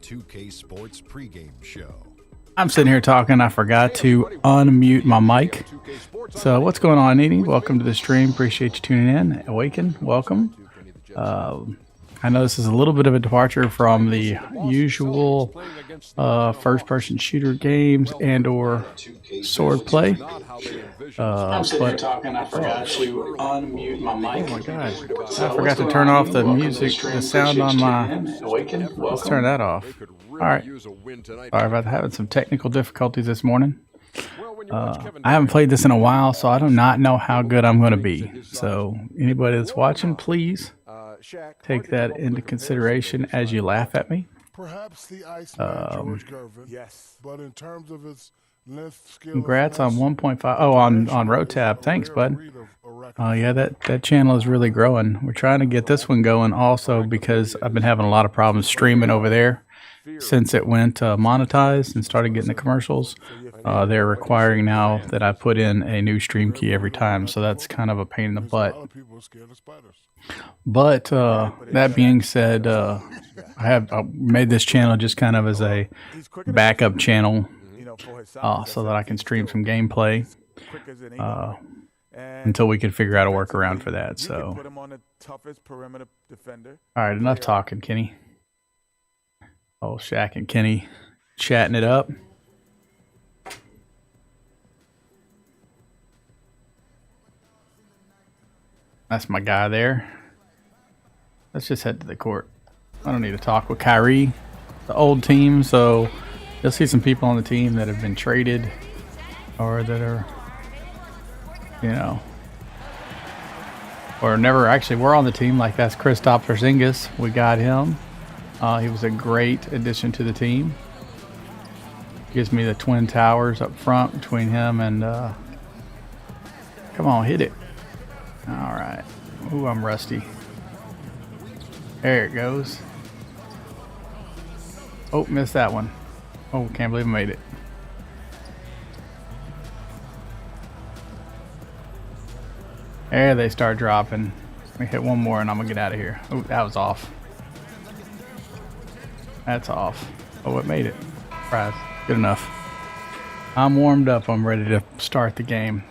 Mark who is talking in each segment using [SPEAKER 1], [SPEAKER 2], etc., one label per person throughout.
[SPEAKER 1] 2K Sports pregame show.
[SPEAKER 2] I'm sitting here talking. I forgot to unmute my mic. So what's going on, Edie? Welcome to the stream. Appreciate you tuning in. Awaken, welcome. I know this is a little bit of a departure from the usual first-person shooter games and/or sword play.
[SPEAKER 3] I'm sitting here talking. I forgot to unmute my mic.
[SPEAKER 2] Oh my god! I forgot to turn off the music, the sound on my. Let's turn that off. All right. Sorry about having some technical difficulties this morning. I haven't played this in a while, so I do not know how good I'm going to be. So anybody that's watching, please take that into consideration as you laugh at me.
[SPEAKER 4] Perhaps the Iceman, George Gervin.
[SPEAKER 5] Yes.
[SPEAKER 4] But in terms of his length, skill,
[SPEAKER 2] Congrats on 1.5. Oh, on RoTab. Thanks, bud. Yeah, that channel is really growing. We're trying to get this one going also because I've been having a lot of problems streaming over there since it went monetized and started getting the commercials. They're requiring now that I put in a new stream key every time, so that's kind of a pain in the butt. But that being said, I made this channel just kind of as a backup channel so that I can stream some gameplay until we can figure out a workaround for that. So, all right, enough talking, Kenny. Oh, Shaq and Kenny chatting it up. That's my guy there. Let's just head to the court. I don't need to talk with Kyrie, the old team, so you'll see some people on the team that have been traded or that are, you know, or never actually were on the team. Like that's Kristaps Porzingis. We got him. He was a great addition to the team. Gives me the Twin Towers up front between him and come on, hit it. All right. Ooh, I'm rusty. There it goes. Oh, missed that one. Oh, can't believe I made it. There they start dropping. Let me hit one more and I'm gonna get out of here. Oh, that was off. That's off. Oh, it made it. Surprise. Good enough. I'm warmed up. I'm ready to start the game.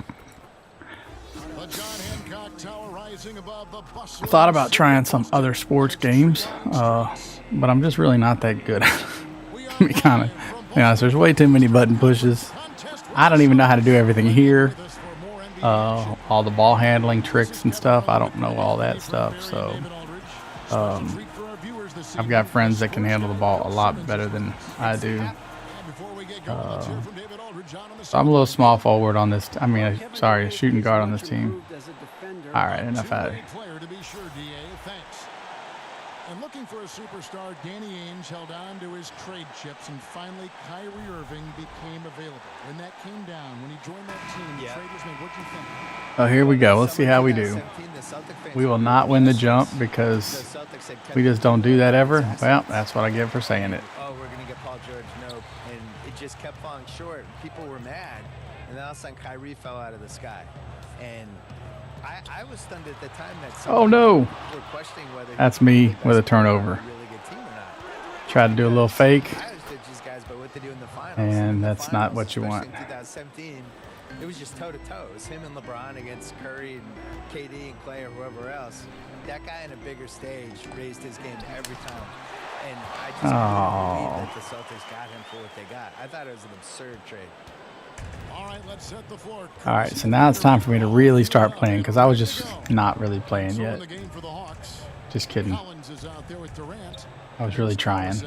[SPEAKER 2] I thought about trying some other sports games, but I'm just really not that good. Let me kind of be honest, there's way too many button pushes. I don't even know how to do everything here. All the ball handling tricks and stuff. I don't know all that stuff, so I've got friends that can handle the ball a lot better than I do. So I'm a little small forward on this. Sorry, shooting guard on this team. All right, enough out of it.
[SPEAKER 4] And looking for a superstar, Danny Ainge held on to his trade chips, and finally Kyrie Irving became available. When that came down, when he joined that team, the traders made, what do you think?
[SPEAKER 2] Oh, here we go. Let's see how we do. We will not win the jump because we just don't do that ever. Well, that's what I get for saying it.
[SPEAKER 6] Oh, we're going to get Paul George. Nope. And it just kept falling short. People were mad. And then all of a sudden, Kyrie fell out of the sky. And I was stunned at the time that
[SPEAKER 2] oh no,
[SPEAKER 6] were questioning whether
[SPEAKER 2] that's me with a turnover. Tried to do a little fake, and that's not what you want.
[SPEAKER 6] In 2017, it was just toe-to-toe. It was him and LeBron against Curry and KD and Clay or whoever else. That guy in a bigger stage raised his game every time. And I just couldn't believe that the Celtics got him for what they got. I thought it was an absurd trade.
[SPEAKER 4] All
[SPEAKER 2] right, so now it's time for me to really start playing because I was just not really playing yet. Just kidding. I was really trying.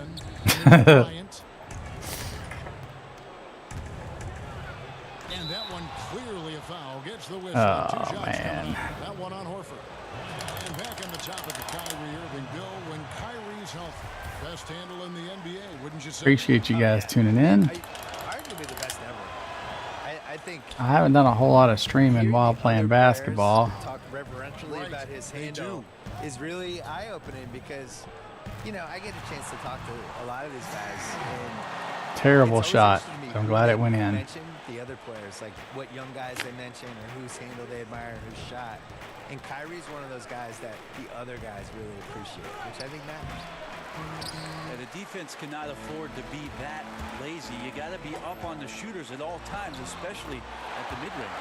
[SPEAKER 2] Oh, man. Appreciate you guys tuning in. I haven't done a whole lot of streaming while playing basketball.
[SPEAKER 6] Talk reverentially about his handle is really eye-opening because, you know, I get a chance to talk to a lot of these guys. And
[SPEAKER 2] terrible shot. So I'm glad it went in.
[SPEAKER 6] The other players, like what young guys they mention or whose handle they admire, whose shot. And Kyrie's one of those guys that the other guys really appreciate, which I think matters.
[SPEAKER 5] And the defense cannot afford to be that lazy. You got to be up on the shooters at all times, especially at the mid-range.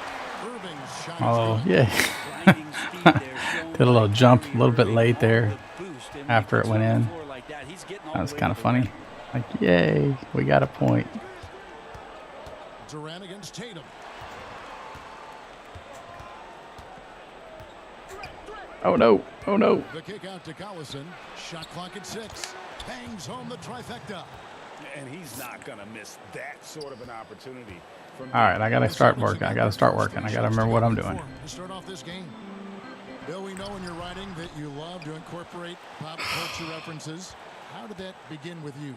[SPEAKER 4] Irving's shot.
[SPEAKER 2] Oh, yeah.
[SPEAKER 5] Grinding speed there shown
[SPEAKER 2] Did a little
[SPEAKER 5] by
[SPEAKER 2] jump
[SPEAKER 5] Kyrie
[SPEAKER 2] a little bit
[SPEAKER 5] Irving,
[SPEAKER 2] late
[SPEAKER 5] all
[SPEAKER 2] there
[SPEAKER 5] the boost. And when
[SPEAKER 2] after
[SPEAKER 5] he
[SPEAKER 2] it
[SPEAKER 5] gets
[SPEAKER 2] went
[SPEAKER 5] on the
[SPEAKER 2] in.
[SPEAKER 5] floor like that, he's getting all
[SPEAKER 2] That
[SPEAKER 5] the
[SPEAKER 2] was
[SPEAKER 5] way
[SPEAKER 2] kind
[SPEAKER 5] to
[SPEAKER 2] of
[SPEAKER 5] the rim.
[SPEAKER 2] funny. Like, yay, we got a point.
[SPEAKER 4] Durant against Tatum.
[SPEAKER 2] Oh, no. Oh, no.
[SPEAKER 4] The kick out to Collison. Shot clock at 6. Bangs home the trifecta.
[SPEAKER 7] And he's not going to miss that sort of an opportunity. From
[SPEAKER 2] All right, I got to start working. I got to start working. I got to remember what I'm doing.
[SPEAKER 4] To start off this game. Bill, we know in your writing that you love to incorporate pop culture references. How did that begin with you?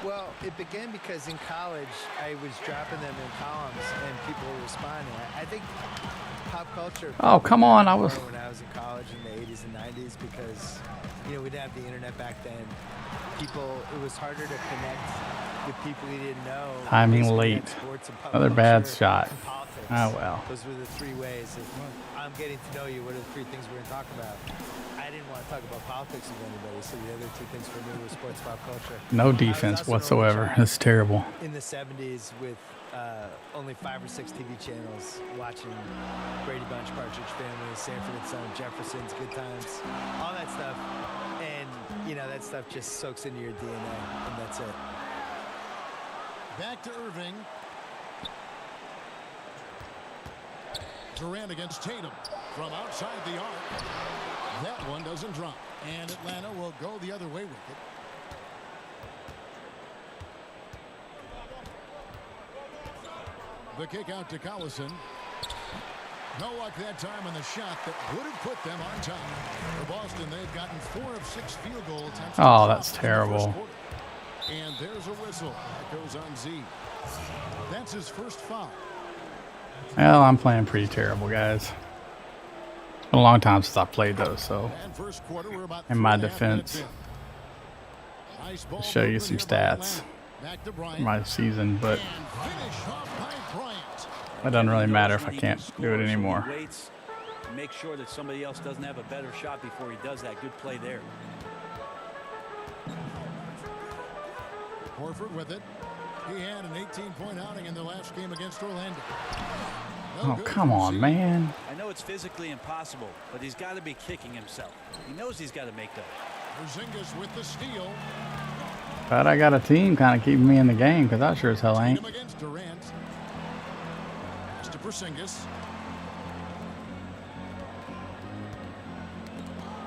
[SPEAKER 6] Well, it began because in college I was dropping them in columns and people were responding. I think pop culture.
[SPEAKER 2] Oh, come on. I was.
[SPEAKER 6] When I was in college in the 80s and 90s because, you know, we didn't have the internet back then. It was harder to connect with people you didn't know.
[SPEAKER 2] Timing
[SPEAKER 6] Basically,
[SPEAKER 2] late.
[SPEAKER 6] had sports and pop
[SPEAKER 2] Another bad
[SPEAKER 6] culture
[SPEAKER 2] shot.
[SPEAKER 6] and politics.
[SPEAKER 2] Oh, well.
[SPEAKER 6] Those were the 3 ways. I'm getting to know you. What are the 3 things we're going to talk about? I didn't want to talk about politics with anybody, so the other 2 things for me were sports, pop culture.
[SPEAKER 2] No
[SPEAKER 6] I was
[SPEAKER 2] defense
[SPEAKER 6] also an only
[SPEAKER 2] whatsoever.
[SPEAKER 6] child
[SPEAKER 2] It's terrible.
[SPEAKER 6] in the 70s with only 5 or 6 TV channels watching Brady Bunch, Partridge Family, Sanford and Son, Jeffersons, Good Times, all that stuff. And, you know, that stuff just soaks into your DNA, and that's it.
[SPEAKER 4] Back to Irving. Durant against Tatum from outside the arc. That one doesn't drop. And Atlanta will go the other way with it. The kick out to Collison. No luck that time on the shot that would have put them on top. For Boston, they've gotten 4 of 6 field goal attempts.
[SPEAKER 2] Oh, that's terrible.
[SPEAKER 4] And there's a whistle. That goes on Z. That's his first foul.
[SPEAKER 2] Well, I'm playing pretty terrible, guys. It's been a long time since I played those, so
[SPEAKER 4] And first quarter, we're about
[SPEAKER 2] in my
[SPEAKER 4] 3.5
[SPEAKER 2] defense,
[SPEAKER 4] minutes in. Nice ball
[SPEAKER 2] show you
[SPEAKER 4] movement
[SPEAKER 2] some
[SPEAKER 4] here by
[SPEAKER 2] stats
[SPEAKER 4] Atlanta. Back to Bryant.
[SPEAKER 2] for my season, but
[SPEAKER 4] And finish off by Bryant.
[SPEAKER 2] it doesn't really
[SPEAKER 5] He
[SPEAKER 2] matter
[SPEAKER 5] knows
[SPEAKER 2] if I
[SPEAKER 5] when he
[SPEAKER 2] can't
[SPEAKER 5] can
[SPEAKER 2] do it
[SPEAKER 5] score, so he
[SPEAKER 2] anymore.
[SPEAKER 5] waits to make sure that somebody else doesn't have a better shot before he does that. Good play there.
[SPEAKER 4] Horford with it. He had an 18-point outing in their last game against Orlando. No
[SPEAKER 2] Oh,
[SPEAKER 4] good
[SPEAKER 2] come
[SPEAKER 4] from
[SPEAKER 2] on,
[SPEAKER 4] Z.
[SPEAKER 2] man.
[SPEAKER 5] I know it's physically impossible, but he's got to be kicking himself. He knows he's got to make those.
[SPEAKER 4] Porzingis with the steal.
[SPEAKER 2] But I got a team kind of keeping me in the game because I sure as hell ain't.
[SPEAKER 4] Tatum against Durant. It's to Porzingis.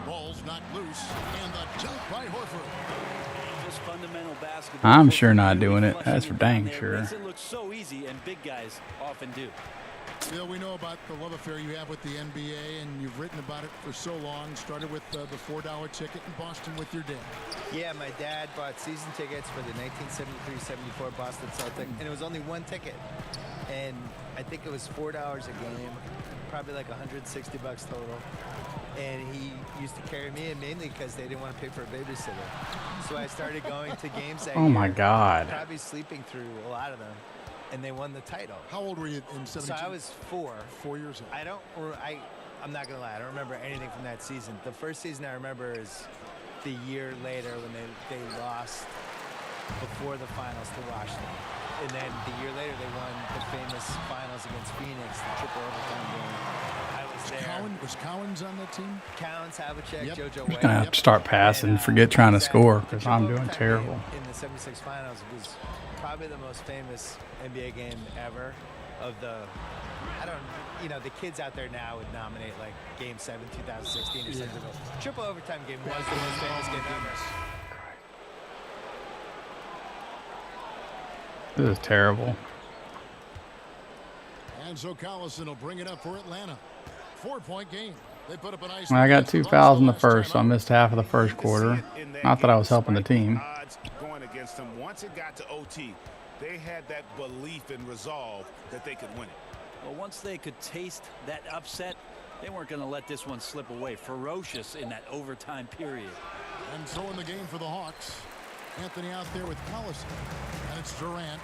[SPEAKER 4] Ball's knocked loose, and the dunk by Horford.
[SPEAKER 5] Just fundamental basketball.
[SPEAKER 2] I'm sure not doing it. That's for dang
[SPEAKER 5] There
[SPEAKER 2] sure.
[SPEAKER 5] makes it look so easy, and big guys often do.
[SPEAKER 4] Bill, we know about the love affair you have with the NBA, and you've written about it for so long. Started with the $4 ticket in Boston with your dad.
[SPEAKER 6] Yeah, my dad bought season tickets for the 1973-74 Boston Celtics, and it was only 1 ticket. And I think it was $4 a game, probably like $160 total. And he used to carry me in mainly because they didn't want to pay for a babysitter. So I started going to games that
[SPEAKER 2] Oh my
[SPEAKER 6] year,
[SPEAKER 2] God.
[SPEAKER 6] probably sleeping through a lot of them. And they won the title.
[SPEAKER 4] How old were you in 72?
[SPEAKER 6] So I was 4.
[SPEAKER 4] 4 years old.
[SPEAKER 6] I'm not gonna lie, I don't remember anything from that season. The first season I remember is the year later when they lost before the finals to Washington. And then the year later they won the famous finals against Phoenix, the triple overtime game. I was there.
[SPEAKER 4] Was Cowens on that team?
[SPEAKER 6] Cowens, Havlicek,
[SPEAKER 4] Yep.
[SPEAKER 6] JoJo
[SPEAKER 2] I'm
[SPEAKER 6] White.
[SPEAKER 2] gonna have to start passing.
[SPEAKER 6] And,
[SPEAKER 2] Forget trying to
[SPEAKER 6] that
[SPEAKER 2] score
[SPEAKER 6] the
[SPEAKER 2] because
[SPEAKER 6] triple
[SPEAKER 2] I'm doing
[SPEAKER 6] overtime
[SPEAKER 2] terrible.
[SPEAKER 6] game in the 76 finals was probably the most famous NBA game ever. Of the, the kids out there now would nominate like Game 7, 2016 or something. Triple overtime game was the most famous game ever.
[SPEAKER 2] This is terrible.
[SPEAKER 4] And so Collison will bring it up for Atlanta. 4-point game. They put up a nice.
[SPEAKER 2] I got 2 fouls in the first, so I missed half of the first quarter. Not that I was helping the team.
[SPEAKER 7] Odds going against them. Once it got to OT, they had that belief and resolve that they could win it.
[SPEAKER 5] Well, once they could taste that upset, they weren't going to let this one slip away. Ferocious in that overtime period.
[SPEAKER 4] And throwing the game for the Hawks. Anthony out there with Collison. And it's Durant.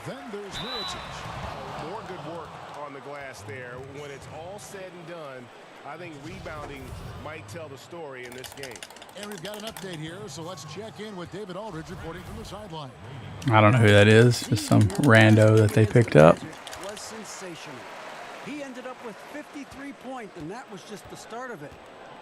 [SPEAKER 4] Then there's Mirotic.
[SPEAKER 7] More good work on the glass there. When it's all said and done, I think rebounding might tell the story in this game.
[SPEAKER 4] And we've got an update here, so let's check in with David Aldridge reporting from the sideline.
[SPEAKER 2] I don't know who that is. Just some rando that they picked up.
[SPEAKER 8] Was sensational. He ended up with 53 points, and that was just the start of it.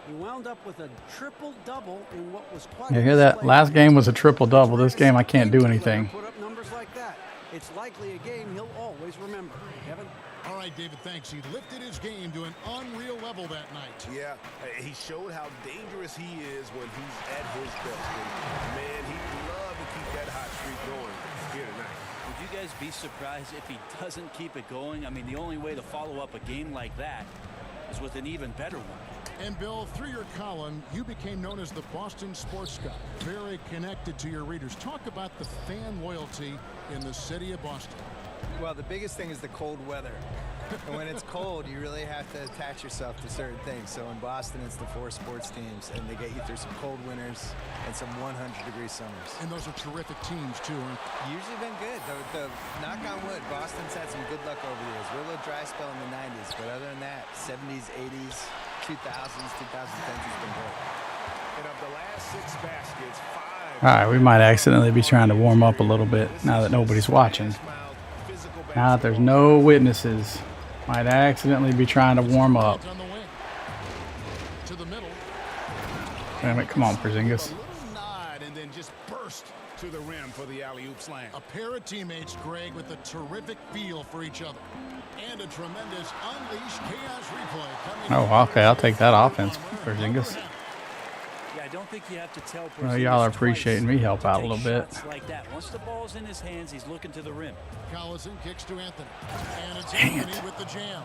[SPEAKER 8] He wound up with a triple-double in what was quite
[SPEAKER 2] You hear that? Last game was a triple-double. This game, I can't do anything.
[SPEAKER 8] Put up numbers like that. It's likely a game he'll always remember. Kevin?
[SPEAKER 4] All right, David, thanks. He lifted his game to an unreal level that night.
[SPEAKER 7] Yeah, he showed how dangerous he is when he's at his best. And man, he'd love to keep that hot streak going here tonight.
[SPEAKER 5] Would you guys be surprised if he doesn't keep it going? I mean, the only way to follow up a game like that is with an even better one.
[SPEAKER 4] And Bill, through your column, you became known as the Boston Sports Guy. Very connected to your readers. Talk about the fan loyalty in the city of Boston.
[SPEAKER 6] Well, the biggest thing is the cold weather. And when it's cold, you really have to attach yourself to certain things. So in Boston, it's the 4 sports teams, and they get you through some cold winters and some 100-degree summers.
[SPEAKER 4] And those are terrific teams, too.
[SPEAKER 6] Usually been good. The knock on wood, Boston's had some good luck over the years. We're a little dry spell in the 90s, but other than that, 70s, 80s, 2000s, 2010s has been great.
[SPEAKER 7] And of the last 6 baskets, 5.
[SPEAKER 2] All right, we might accidentally be trying to warm up a little bit now that nobody's watching. Now that there's no witnesses, might accidentally be trying to warm up.
[SPEAKER 4] On the wing. To the middle.
[SPEAKER 2] Damn it, come on, Porzingis.
[SPEAKER 7] A little nod and then just burst to the rim for the alley-oop slam.
[SPEAKER 4] A pair of teammates, Greg, with a terrific feel for each other. And a tremendous unleashed chaos replay coming.
[SPEAKER 2] Oh, okay, I'll take that offense, Porzingis.
[SPEAKER 5] Yeah, I don't think you have to tell
[SPEAKER 2] Well, y'all are
[SPEAKER 5] Porzingis
[SPEAKER 2] appreciating
[SPEAKER 5] twice
[SPEAKER 2] me help
[SPEAKER 5] to
[SPEAKER 2] out a
[SPEAKER 5] take
[SPEAKER 2] little bit.
[SPEAKER 5] shots like that. Once the ball's in his hands, he's looking to the rim.
[SPEAKER 4] Collison kicks to Anthony. And it's
[SPEAKER 2] Dang
[SPEAKER 4] Anthony
[SPEAKER 2] it.
[SPEAKER 4] with the jam.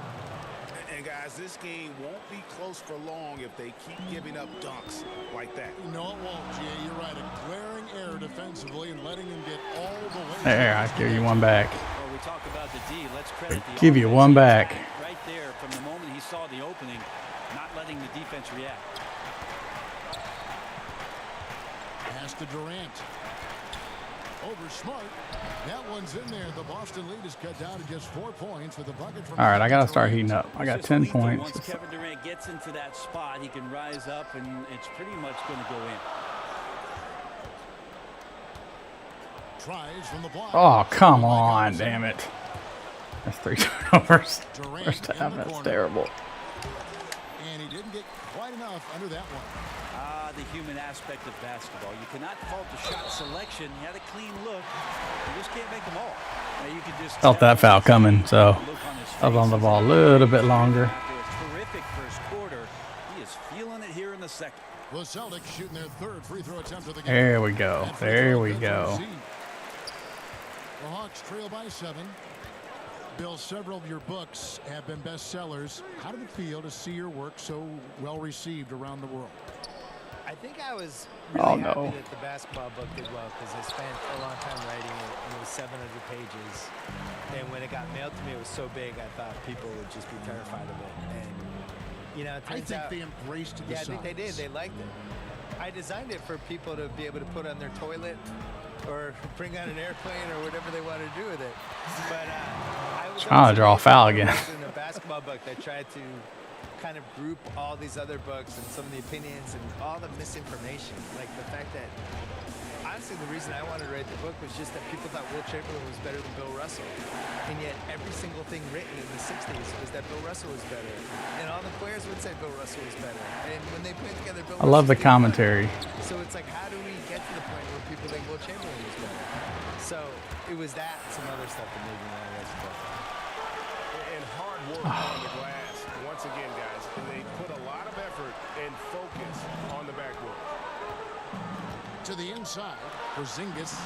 [SPEAKER 7] And guys, this game won't be close for long if they keep giving up dunks like that.
[SPEAKER 4] No, it won't, Jay. You're right. A glaring error defensively and letting him get all the way.
[SPEAKER 2] There, I give you one back.
[SPEAKER 5] Well, we talk about the D. Let's credit the
[SPEAKER 2] Give you
[SPEAKER 5] offense.
[SPEAKER 2] one back.
[SPEAKER 5] Right there from the moment he saw the opening, not letting the defense react.
[SPEAKER 4] Pass to Durant. Over Smart. That one's in there. The Boston lead is cut down to just 4 points with the bucket from.
[SPEAKER 2] All right, I got to start heating up. I got
[SPEAKER 5] It's just
[SPEAKER 2] 10
[SPEAKER 5] lethal.
[SPEAKER 2] points.
[SPEAKER 5] Once Kevin Durant gets into that spot, he can rise up, and it's pretty much going to go in.
[SPEAKER 4] Tries from the block.
[SPEAKER 2] Oh, come on, damn it. That's 3 turnovers.
[SPEAKER 4] Durant
[SPEAKER 2] First
[SPEAKER 4] in
[SPEAKER 2] half,
[SPEAKER 4] the
[SPEAKER 2] that's
[SPEAKER 4] corner.
[SPEAKER 2] terrible.
[SPEAKER 4] And he didn't get quite enough under that one.
[SPEAKER 5] The human aspect of basketball. You cannot fault the shot selection. He had a clean look. You just can't make them all. Now you can just
[SPEAKER 2] Felt that foul coming, so I was on the ball a little bit longer.
[SPEAKER 5] After a terrific first quarter, he is feeling it here in the second.
[SPEAKER 4] The Celtics shooting their 3rd free throw attempt of the game.
[SPEAKER 2] There we go.
[SPEAKER 4] That free
[SPEAKER 2] There
[SPEAKER 4] throw
[SPEAKER 2] we
[SPEAKER 4] good
[SPEAKER 2] go.
[SPEAKER 4] for Z. The Hawks trail by 7. Bill, several of your books have been bestsellers. How did it feel to see your work so well received around the world?
[SPEAKER 6] I think I was
[SPEAKER 2] Oh,
[SPEAKER 6] really
[SPEAKER 2] no.
[SPEAKER 6] happy that the basketball book did well because I spent a long time writing it, and it was 700 pages. And when it got mailed to me, it was so big, I thought people would just be terrified of it. And, you know, it
[SPEAKER 4] I
[SPEAKER 6] turns
[SPEAKER 4] think
[SPEAKER 6] out,
[SPEAKER 4] they embraced the
[SPEAKER 6] yeah, I think they
[SPEAKER 4] size.
[SPEAKER 6] did. They liked it. I designed it for people to be able to put on their toilet or bring on an airplane or whatever they want to do with it. But I was
[SPEAKER 2] Trying to draw a foul again.
[SPEAKER 6] in a basketball book that tried to kind of group all these other books and some of the opinions and all the misinformation. Like the fact that, honestly, the reason I wanted to write the book was just that people thought Will Chamberlain was better than Bill Russell. And yet every single thing written in the 60s was that Bill Russell was better. And all the players would say Bill Russell was better. And when they put together Bill
[SPEAKER 2] I love the
[SPEAKER 6] Russell,
[SPEAKER 2] commentary.
[SPEAKER 6] so it's like, how do we get to the point where people think Will Chamberlain was better? So it was that and some other stuff that made me want to write the book.
[SPEAKER 7] And hard work on the glass. Once again, guys, they put a lot of effort and focus on the backboard.
[SPEAKER 4] To the inside for Porzingis.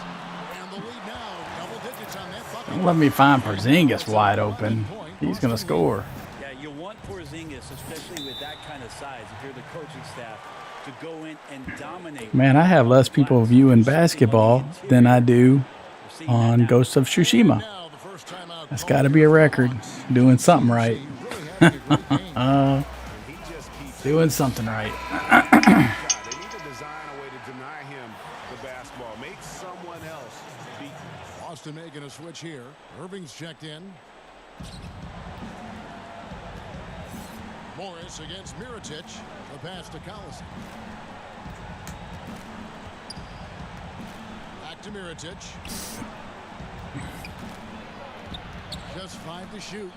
[SPEAKER 4] And the lead now, double digits on that bucket.
[SPEAKER 2] Don't let me find Porzingis wide open. He's going to score.
[SPEAKER 5] Yeah, you want Porzingis, especially with that kind of size, if you're the coaching staff, to go in and dominate.
[SPEAKER 2] Man, I have less people viewing basketball than I do on Ghost of Tsushima.
[SPEAKER 4] Now the first time out.
[SPEAKER 2] That's got to be a record. Doing something right. Doing something right.
[SPEAKER 7] They need to design a way to deny him the basketball. Make someone else beat him.
[SPEAKER 4] Boston making a switch here. Irving's checked in. Morris against Mirotic. The pass to Collison. Back to Mirotic. Just 5 to shoot.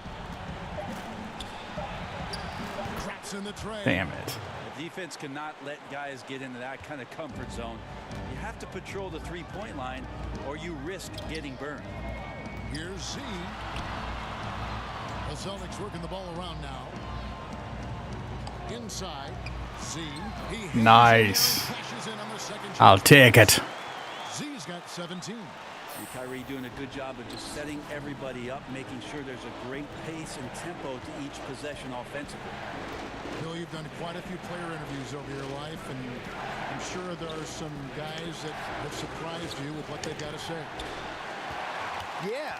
[SPEAKER 4] Traps in the tray.
[SPEAKER 2] Damn it.
[SPEAKER 5] The defense cannot let guys get into that kind of comfort zone. You have to patrol the three-point line or you risk getting burned.
[SPEAKER 4] Here's Z. The Celtics working the ball around now. Inside. Z. He
[SPEAKER 2] Nice.
[SPEAKER 4] cashes in on the second shot.
[SPEAKER 2] I'll take it.
[SPEAKER 4] Z's got 17.
[SPEAKER 5] Kyrie doing a good job of just setting everybody up, making sure there's a great pace and tempo to each possession offensively.
[SPEAKER 4] Bill, you've done quite a few player interviews over your life, and I'm sure there are some guys that have surprised you with what they've got to say.
[SPEAKER 6] Yeah,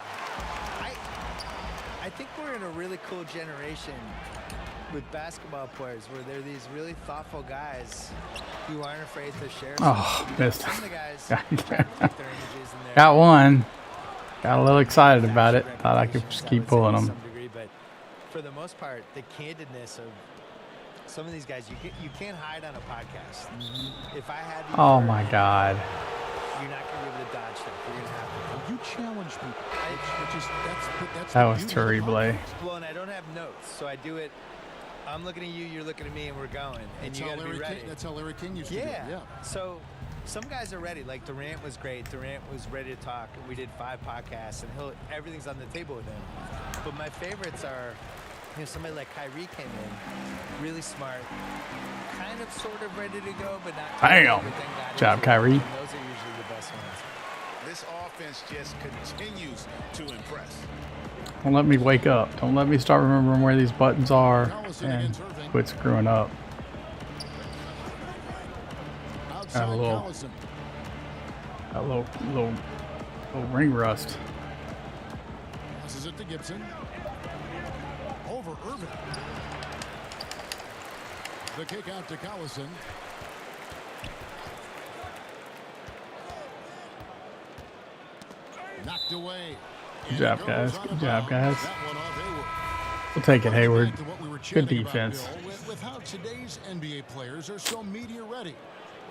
[SPEAKER 6] I think we're in a really cool generation with basketball players where they're these really thoughtful guys who aren't afraid to share.
[SPEAKER 2] Oh, missed.
[SPEAKER 6] Some of the guys try to put their images in there.
[SPEAKER 2] Got one. Got a little excited about it. Thought I could just keep pulling
[SPEAKER 6] To
[SPEAKER 2] them.
[SPEAKER 6] some degree, but for the most part, the candidness of some of these guys, you can't hide on a podcast. If I had you
[SPEAKER 2] Oh
[SPEAKER 6] for-
[SPEAKER 2] my God.
[SPEAKER 6] you're not going to be able to dodge stuff. You're going to have to.
[SPEAKER 4] You challenge people. Which is, that's
[SPEAKER 2] That
[SPEAKER 4] the
[SPEAKER 2] was
[SPEAKER 4] beauty of the
[SPEAKER 2] terrible.
[SPEAKER 4] podcast.
[SPEAKER 6] Well, and I don't have notes, so I do it. I'm looking at you, you're looking at me, and we're going. And
[SPEAKER 4] That's
[SPEAKER 6] you
[SPEAKER 4] how
[SPEAKER 6] got to be
[SPEAKER 4] Larry
[SPEAKER 6] ready.
[SPEAKER 4] King, that's how Larry King used to do it.
[SPEAKER 6] Yeah.
[SPEAKER 4] Yeah.
[SPEAKER 6] So some guys are ready. Like Durant was great. Durant was ready to talk. We did 5 podcasts, and everything's on the table with him. But my favorites are, somebody like Kyrie came in, really smart, kind of sort of ready to go, but not.
[SPEAKER 2] Bam.
[SPEAKER 6] but then got
[SPEAKER 2] Good job,
[SPEAKER 6] into it.
[SPEAKER 2] Kyrie.
[SPEAKER 6] And those are usually the best ones.
[SPEAKER 7] This offense just continues to impress.
[SPEAKER 2] Don't let me wake up. Don't let me start remembering where these buttons are and quit screwing up.
[SPEAKER 4] Outside
[SPEAKER 2] little-
[SPEAKER 4] Collison.
[SPEAKER 2] A little ring rust.
[SPEAKER 4] Passes it to Gibson. Over Irving. The kick out to Collison. Knocked away.
[SPEAKER 2] Good job, guys. Good job, guys.
[SPEAKER 4] That one off Hayward.
[SPEAKER 2] We'll take it, Hayward.
[SPEAKER 4] Back to what we were
[SPEAKER 2] Good
[SPEAKER 4] chatting about,
[SPEAKER 2] defense.
[SPEAKER 4] Bill, with how today's NBA players are so media ready,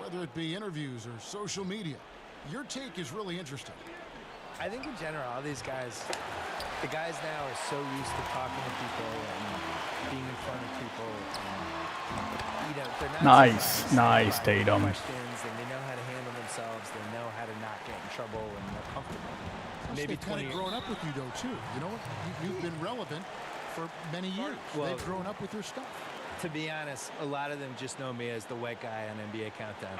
[SPEAKER 4] whether it be interviews or social media. Your take is really interesting.
[SPEAKER 6] I think in general, all these guys, the guys now are so used to talking to people and being in front of people. And, they're not
[SPEAKER 2] Nice,
[SPEAKER 6] surprised
[SPEAKER 2] nice,
[SPEAKER 6] by
[SPEAKER 2] Tatum.
[SPEAKER 6] questions, and they know how to handle themselves. They know how to not get in trouble, and they're comfortable. Maybe
[SPEAKER 4] They've kind
[SPEAKER 6] 20
[SPEAKER 4] of grown up with you, though, too. You know, you've been relevant for many years.
[SPEAKER 6] Well,
[SPEAKER 4] They've grown up with your stuff.
[SPEAKER 6] To be honest, a lot of them just know me as the white guy on NBA Countdown.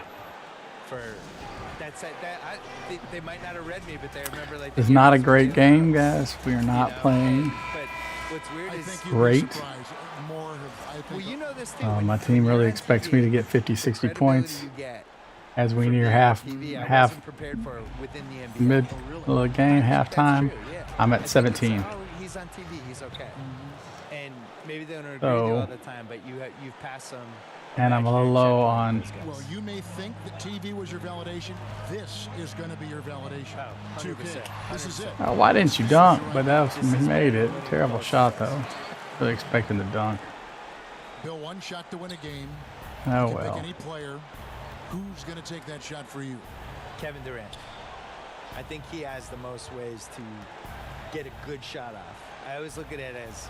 [SPEAKER 6] They might not have read me, but they remember like.
[SPEAKER 2] It's not a great game, guys. We are not
[SPEAKER 6] know,
[SPEAKER 2] playing
[SPEAKER 6] But what's weird
[SPEAKER 4] I
[SPEAKER 6] is
[SPEAKER 4] think you'd
[SPEAKER 2] great.
[SPEAKER 4] be surprised. More have, I think,
[SPEAKER 6] well, you know this too.
[SPEAKER 2] My team really expects me to get 50, 60 points as we near half
[SPEAKER 6] prepared for within the NBA.
[SPEAKER 2] mid of the game,
[SPEAKER 6] That's
[SPEAKER 2] halftime.
[SPEAKER 6] true, yeah.
[SPEAKER 2] I'm
[SPEAKER 6] I
[SPEAKER 2] at
[SPEAKER 6] think
[SPEAKER 2] 17.
[SPEAKER 6] it's, oh, he's on TV. He's okay. And maybe they don't agree with you
[SPEAKER 2] So-
[SPEAKER 6] all the time, but you've passed some.
[SPEAKER 2] And I'm a little low on.
[SPEAKER 4] well, you may think that TV was your validation. This is going to be your validation.
[SPEAKER 6] Oh,
[SPEAKER 4] 2K.
[SPEAKER 6] 100%,
[SPEAKER 4] This is it.
[SPEAKER 2] Oh, why didn't you dunk? But that was, he made it. Terrible shot though. Really expecting the dunk.
[SPEAKER 4] Bill, one shot to win a game.
[SPEAKER 2] Oh
[SPEAKER 4] You can
[SPEAKER 2] well.
[SPEAKER 4] pick any player. Who's going to take that shot for you?
[SPEAKER 6] Kevin Durant. I think he has the most ways to get a good shot off. I always look at it as,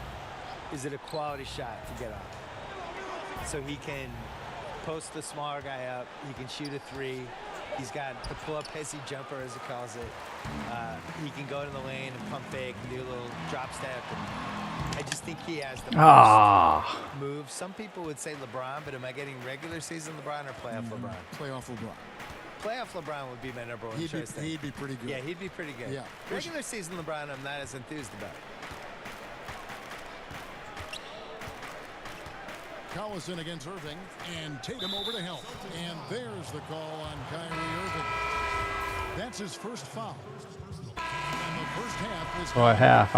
[SPEAKER 6] is it a quality shot to get off? So he can post the smaller guy up. He can shoot a 3. He's got the pull-up hezzy jumper, as he calls it. He can go in the lane and pump fake and do a little drop step. And I just think he has the most
[SPEAKER 2] Ah,
[SPEAKER 6] moves. Some people would say LeBron, but am I getting regular season LeBron or playoff LeBron?
[SPEAKER 4] Playoff LeBron.
[SPEAKER 6] Playoff LeBron would be my number one choice. there.
[SPEAKER 4] He'd be pretty good.
[SPEAKER 6] Yeah, he'd be pretty good.
[SPEAKER 4] Yeah.
[SPEAKER 6] Regular season LeBron, I'm not as enthused about.
[SPEAKER 4] Collison against Irving, and Tatum over to help. And there's the call on Kyrie Irving. That's his first foul. And the first half is
[SPEAKER 2] so at half,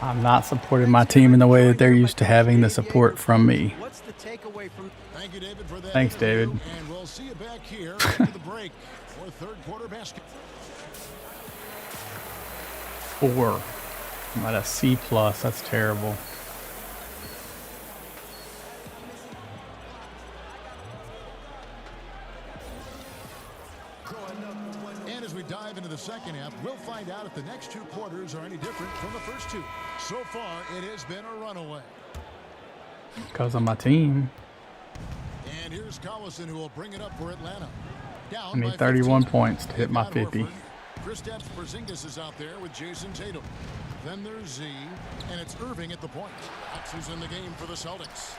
[SPEAKER 2] I'm not supporting my team in the way that they're used to having the support from me.
[SPEAKER 8] What's the takeaway from
[SPEAKER 4] Thank you, David, for that.
[SPEAKER 2] Thanks,
[SPEAKER 4] interview.
[SPEAKER 2] David.
[SPEAKER 4] And we'll see you back here after the break for third quarter basketball.
[SPEAKER 2] 4. I'm at a C+. That's terrible.
[SPEAKER 4] And as we dive into the second half, we'll find out if the next two quarters are any different from the first two. So far, it has been a runaway.
[SPEAKER 2] Because of my team.
[SPEAKER 4] And here's Collison, who will bring it up for Atlanta. Down
[SPEAKER 2] I need
[SPEAKER 4] by
[SPEAKER 2] 31
[SPEAKER 4] 15.
[SPEAKER 2] points to hit my
[SPEAKER 4] Got
[SPEAKER 2] 50.
[SPEAKER 4] Horford. Kristaps Porzingis is out there with Jason Tatum. Then there's Z, and it's Irving at the point. That's who's in the game for the Celtics.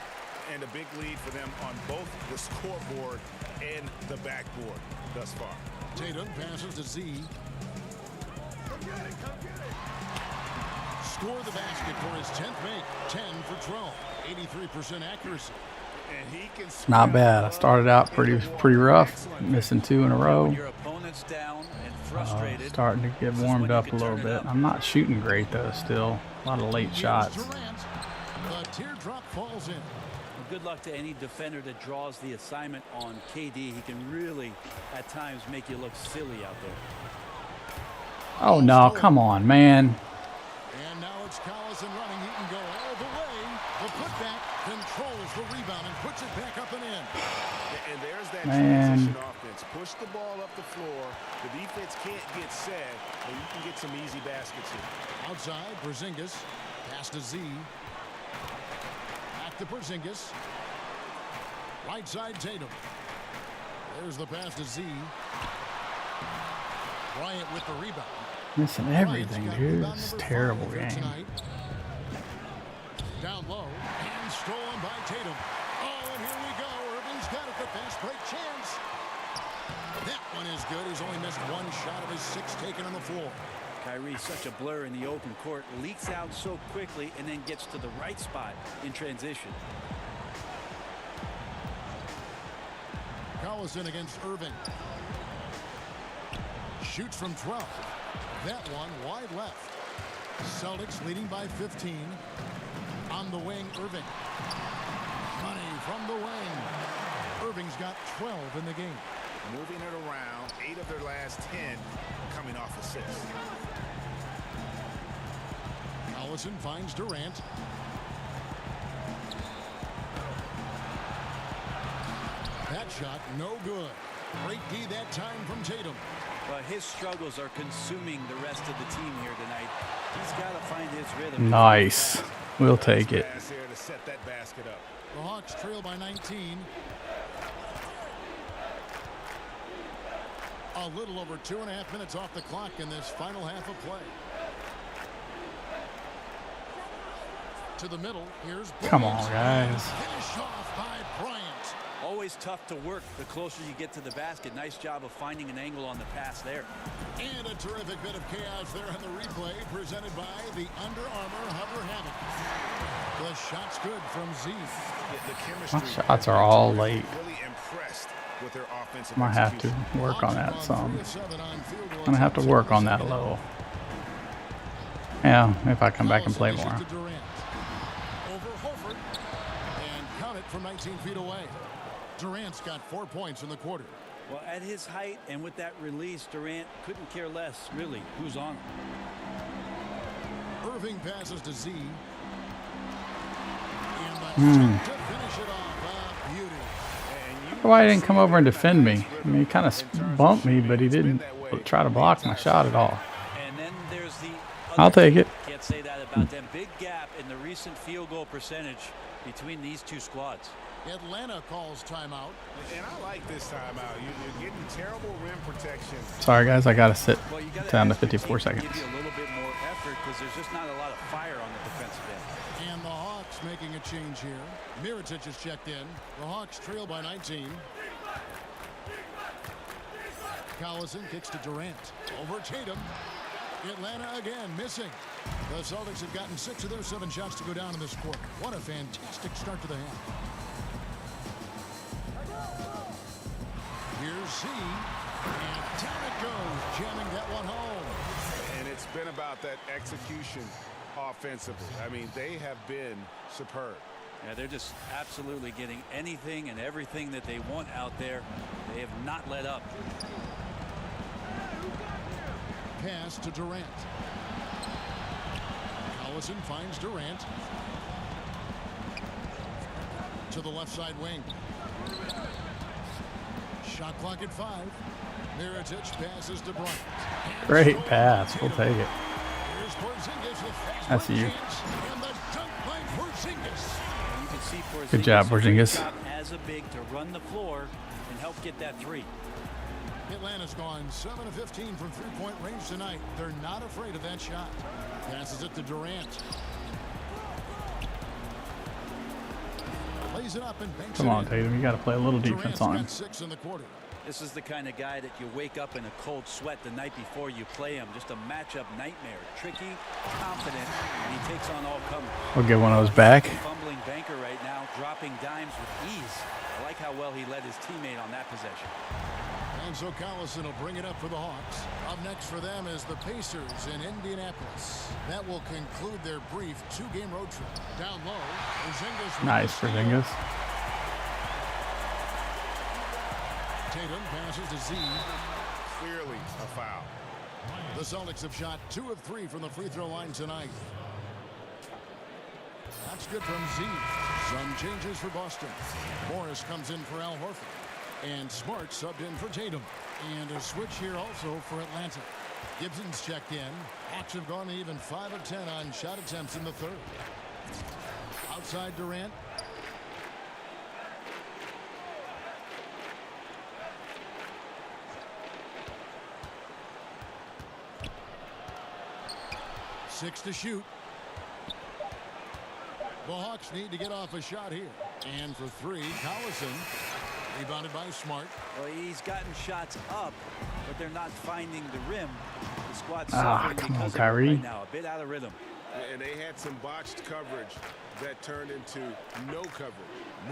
[SPEAKER 7] And a big lead for them on both the scoreboard and the backboard thus far.
[SPEAKER 4] Tatum passes to Z. Score the basket for his 10th make. 10 for 12. 83% accuracy.
[SPEAKER 7] And he can
[SPEAKER 2] Not bad. I started out pretty rough, missing 2 in a row.
[SPEAKER 5] Your opponent's down and frustrated.
[SPEAKER 2] Starting to get warmed up a little bit. I'm not shooting great though. Still a lot of late shots.
[SPEAKER 4] Durant. The teardrop falls in.
[SPEAKER 5] Well, good luck to any defender that draws the assignment on KD. He can really, at times, make you look silly out there.
[SPEAKER 2] Oh no! Come on, man.
[SPEAKER 4] And now it's Collison running. He can go all the way. The putback controls the rebound and puts it back up and in.
[SPEAKER 7] And there's that
[SPEAKER 2] Man.
[SPEAKER 7] transition offense. Push the ball up the floor. The defense can't get set, and you can get some easy baskets here.
[SPEAKER 4] Outside, Porzingis. Pass to Z. Back to Porzingis. Right side, Tatum. There's the pass to Z. Bryant with the rebound.
[SPEAKER 2] Missing everything, dude. It's a terrible game.
[SPEAKER 4] Tonight. Down low and stolen by Tatum. Oh, and here we go. Irving's got it. The fast break chance. That one is good. He's only missed one shot of his 6 taken on the floor.
[SPEAKER 5] Kyrie's such a blur in the open court, leaks out so quickly and then gets to the right spot in transition.
[SPEAKER 4] Collison against Irving. Shoots from 12. That one wide left. Celtics leading by 15. On the wing, Irving. Money from the wing. Irving's got 12 in the game.
[SPEAKER 7] Moving it around, 8 of their last 10 coming off assists.
[SPEAKER 4] Collison finds Durant. That shot, no good. Great D that time from Tatum.
[SPEAKER 5] Well, his struggles are consuming the rest of the team here tonight. He's got to find his rhythm.
[SPEAKER 2] Nice. We'll take it.
[SPEAKER 7] Pass there to set that basket up.
[SPEAKER 4] The Hawks trail by 19. A little over 2.5 minutes off the clock in this final half of play. To the middle, here's Bryant.
[SPEAKER 2] Come on, guys.
[SPEAKER 4] Finish off by Bryant.
[SPEAKER 5] Always tough to work the closer you get to the basket. Nice job of finding an angle on the pass there.
[SPEAKER 4] And a terrific bit of chaos there on the replay presented by the Under Armour Hover Hammock. The shot's good from Z.
[SPEAKER 2] My shots are all late.
[SPEAKER 7] Really impressed with their offensive
[SPEAKER 2] Might have to
[SPEAKER 7] execution.
[SPEAKER 2] work on that some.
[SPEAKER 4] 3 of 7 on field goal
[SPEAKER 2] I'm gonna have to work on that a little. Yeah, if I come back and play
[SPEAKER 4] Collison
[SPEAKER 2] more.
[SPEAKER 4] dishes to Durant. Over Horford. And count it from 19 feet away. Durant's got 4 points in the quarter.
[SPEAKER 5] Well, at his height and with that release, Durant couldn't care less, really, who's on him.
[SPEAKER 4] Irving passes to Z. And to finish it off. A beauty.
[SPEAKER 2] Why he didn't come over and defend me? I mean, he kind of bumped me, but he didn't try to block my shot at all.
[SPEAKER 5] And then there's the
[SPEAKER 2] I'll take it.
[SPEAKER 5] Can't say that about them. Big gap in the recent field goal percentage between these two squads.
[SPEAKER 4] Atlanta calls timeout.
[SPEAKER 7] And I like this timeout. You're getting terrible rim protection.
[SPEAKER 2] Sorry, guys. I got to sit
[SPEAKER 5] Well, you gotta
[SPEAKER 2] down to
[SPEAKER 5] ask your team
[SPEAKER 2] 54
[SPEAKER 5] to
[SPEAKER 2] seconds.
[SPEAKER 5] give you a little bit more effort because there's just not a lot of fire on the defensive end.
[SPEAKER 4] And the Hawks making a change here. Mirotic is checked in. The Hawks trail by 19. Collison kicks to Durant. Over Tatum. Atlanta again missing. The Celtics have gotten 6 of their 7 shots to go down in this quarter. What a fantastic start to the half. Here's Z. And down it goes, jamming that one home.
[SPEAKER 7] And it's been about that execution offensively. I mean, they have been superb.
[SPEAKER 5] Yeah, they're just absolutely getting anything and everything that they want out there. They have not let up.
[SPEAKER 4] Pass to Durant. Collison finds Durant. To the left side wing. Shot clock at 5. Mirotic passes to Bryant.
[SPEAKER 2] Great pass. We'll take it.
[SPEAKER 4] Here's Porzingis with fast
[SPEAKER 2] That's
[SPEAKER 4] break
[SPEAKER 2] you.
[SPEAKER 4] chance. And the dunk by Porzingis.
[SPEAKER 5] And you can see Porzingis
[SPEAKER 2] Good job, Porzingis.
[SPEAKER 5] as a big to run the floor and help get that three.
[SPEAKER 4] Atlanta's gone 7 of 15 from three-point range tonight. They're not afraid of that shot. Passes it to Durant. Lays it up and banks
[SPEAKER 2] Come
[SPEAKER 4] it
[SPEAKER 2] on,
[SPEAKER 4] in.
[SPEAKER 2] Tatum. You got to play a little defense
[SPEAKER 4] Durant's
[SPEAKER 2] on him.
[SPEAKER 4] got 6 in the quarter.
[SPEAKER 5] This is the kind of guy that you wake up in a cold sweat the night before you play him. Just a matchup nightmare. Tricky, confident, and he takes on all comers.
[SPEAKER 2] We'll get one of those back.
[SPEAKER 5] Fumbling banker right now, dropping dimes with ease. I like how well he led his teammate on that possession.
[SPEAKER 4] And so Collison will bring it up for the Hawks. Up next for them is the Pacers in Indianapolis. That will conclude their brief 2-game road trip. Down low, Porzingis.
[SPEAKER 2] Nice, Porzingis.
[SPEAKER 4] Tatum passes to Z.
[SPEAKER 7] Clearly a foul.
[SPEAKER 4] The Celtics have shot 2 of 3 from the free throw line tonight. That's good from Z. Some changes for Boston. Morris comes in for Al Horford. And Smart subbed in for Tatum. And a switch here also for Atlanta. Gibson's checked in. Hawks have gone even 5 of 10 on shot attempts in the third. Outside Durant. Six to shoot. The Hawks need to get off a shot here. And for 3, Collison. Rebounded by Smart.
[SPEAKER 5] Well, he's gotten shots up, but they're not finding the rim. The squad's
[SPEAKER 2] Ah,
[SPEAKER 5] suffering
[SPEAKER 2] come on,
[SPEAKER 5] because of it
[SPEAKER 2] Kyrie.
[SPEAKER 5] right now. A bit out of rhythm.
[SPEAKER 7] And they had some botched coverage that turned into no coverage.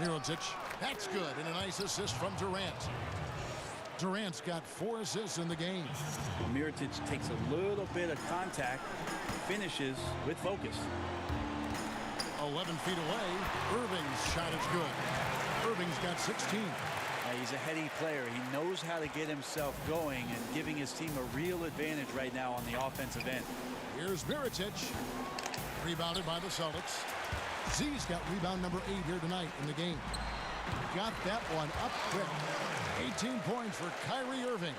[SPEAKER 4] Mirotic. That's good. And a nice assist from Durant. Durant's got 4 assists in the game.
[SPEAKER 5] Mirotic takes a little bit of contact, finishes with focus.
[SPEAKER 4] 11 feet away. Irving's shot is good. Irving's got 16.
[SPEAKER 5] He's a heady player. He knows how to get himself going and giving his team a real advantage right now on the offensive end.
[SPEAKER 4] Here's Mirotic. Rebounded by the Celtics. Z's got rebound number 8 here tonight in the game. Got that one up quick. 18 points for Kyrie Irving.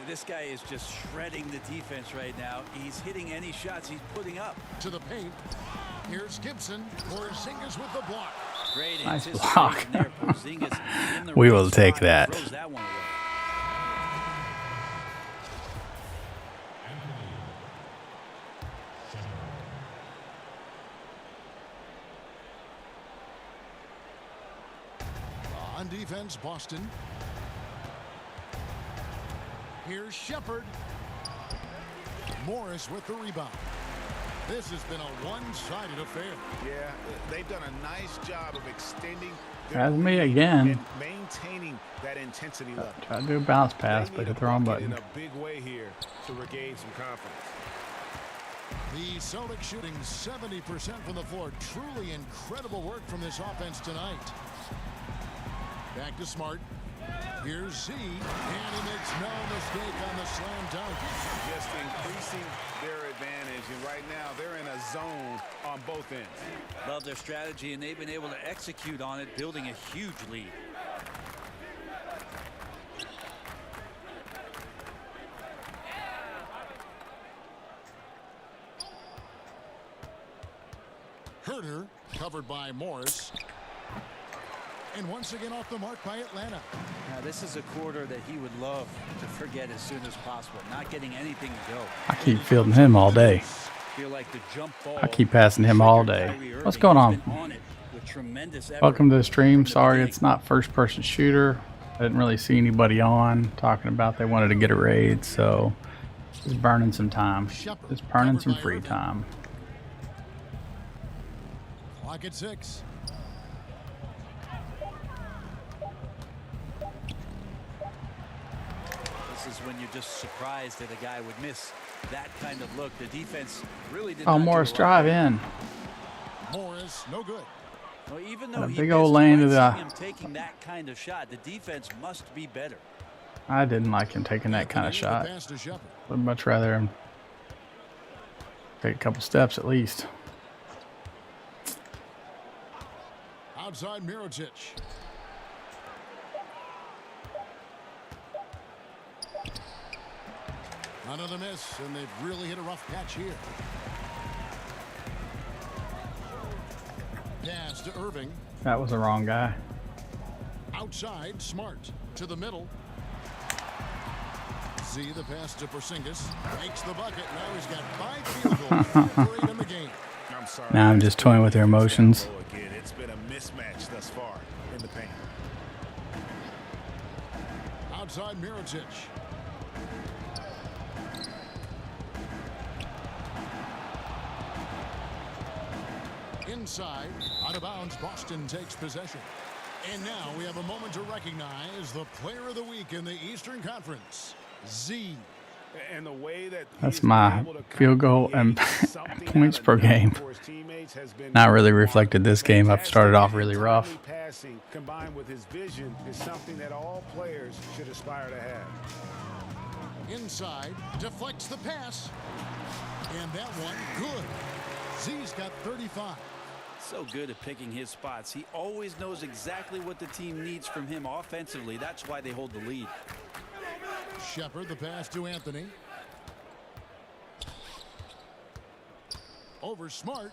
[SPEAKER 5] This guy is just shredding the defense right now. He's hitting any shots he's putting up.
[SPEAKER 4] To the paint. Here's Gibson. Porzingis with the block.
[SPEAKER 5] Great
[SPEAKER 2] Nice
[SPEAKER 5] anticipation
[SPEAKER 2] block.
[SPEAKER 5] there. Porzingis in the
[SPEAKER 2] We
[SPEAKER 5] right
[SPEAKER 2] will take
[SPEAKER 5] spot.
[SPEAKER 2] that.
[SPEAKER 5] Throws that one away.
[SPEAKER 4] On defense, Boston. Here's Shepard. Morris with the rebound. This has been a one-sided affair.
[SPEAKER 7] Yeah, they've done a nice job of extending
[SPEAKER 2] That's me again.
[SPEAKER 7] and maintaining that intensity level.
[SPEAKER 2] Try to do a bounce pass,
[SPEAKER 7] They
[SPEAKER 2] but
[SPEAKER 7] need
[SPEAKER 2] hit
[SPEAKER 7] a
[SPEAKER 2] the wrong
[SPEAKER 7] bucket
[SPEAKER 2] button.
[SPEAKER 7] in a big way here to regain some confidence.
[SPEAKER 4] The Celtics shooting 70% from the floor. Truly incredible work from this offense tonight. Back to Smart. Here's Z, and he makes no mistake on the slam dunk.
[SPEAKER 7] Just increasing their advantage, and right now they're in a zone on both ends.
[SPEAKER 5] Love their strategy, and they've been able to execute on it, building a huge lead.
[SPEAKER 4] Herter covered by Morris. And once again off the mark by Atlanta.
[SPEAKER 5] Now, this is a quarter that he would love to forget as soon as possible. Not getting anything to go.
[SPEAKER 2] I keep fielding him all day.
[SPEAKER 5] Feel like the jump ball.
[SPEAKER 2] I keep passing him all day.
[SPEAKER 5] Kyrie Irving
[SPEAKER 2] What's going
[SPEAKER 5] has
[SPEAKER 2] on?
[SPEAKER 5] been on it with tremendous effort
[SPEAKER 2] Welcome to the stream.
[SPEAKER 5] from the
[SPEAKER 2] Sorry
[SPEAKER 5] beginning.
[SPEAKER 2] it's not first person shooter. I didn't really see anybody on talking about they wanted to get a raid, so just burning some time. Just burning some free time.
[SPEAKER 4] Clock at 6.
[SPEAKER 5] This is when you're just surprised that a guy would miss that kind of look. The defense really did
[SPEAKER 2] Oh,
[SPEAKER 5] not do
[SPEAKER 2] Morris,
[SPEAKER 5] a lot.
[SPEAKER 2] drive in.
[SPEAKER 4] Morris, no good.
[SPEAKER 5] Well, even
[SPEAKER 2] Got
[SPEAKER 5] though
[SPEAKER 2] a
[SPEAKER 5] he
[SPEAKER 2] big
[SPEAKER 5] missed,
[SPEAKER 2] old
[SPEAKER 5] you
[SPEAKER 2] lane
[SPEAKER 5] might
[SPEAKER 2] to the-
[SPEAKER 5] see him taking that kind of shot. The defense must be better.
[SPEAKER 2] I didn't like him taking that kind of
[SPEAKER 4] Anthony
[SPEAKER 2] shot.
[SPEAKER 4] with the pass to Shepard.
[SPEAKER 2] Would much rather him take a couple steps at least.
[SPEAKER 4] Outside Mirotic. Another miss, and they've really hit a rough patch here. Pass to Irving.
[SPEAKER 2] That was the wrong guy.
[SPEAKER 4] Outside, Smart. To the middle. Z, the pass to Porzingis. Makes the bucket. Now he's got 5 field goals. 4 in the game.
[SPEAKER 7] I'm sorry.
[SPEAKER 2] Now I'm just toying with their emotions.
[SPEAKER 7] Again, it's been a mismatch thus far in the paint.
[SPEAKER 4] Outside, Mirotic. Inside, out of bounds, Boston takes possession. And now we have a moment to recognize the player of the week in the Eastern Conference, Z.
[SPEAKER 7] And the way that
[SPEAKER 2] That's my field goal and points per game. Not really reflected this game. I've started off really rough.
[SPEAKER 7] Passing combined with his vision is something that all players should aspire to have.
[SPEAKER 4] Inside, deflects the pass. And that one, good. Z's got 35.
[SPEAKER 5] So good at picking his spots. He always knows exactly what the team needs from him offensively. That's why they hold the lead.
[SPEAKER 4] Shepard, the pass to Anthony. Over Smart.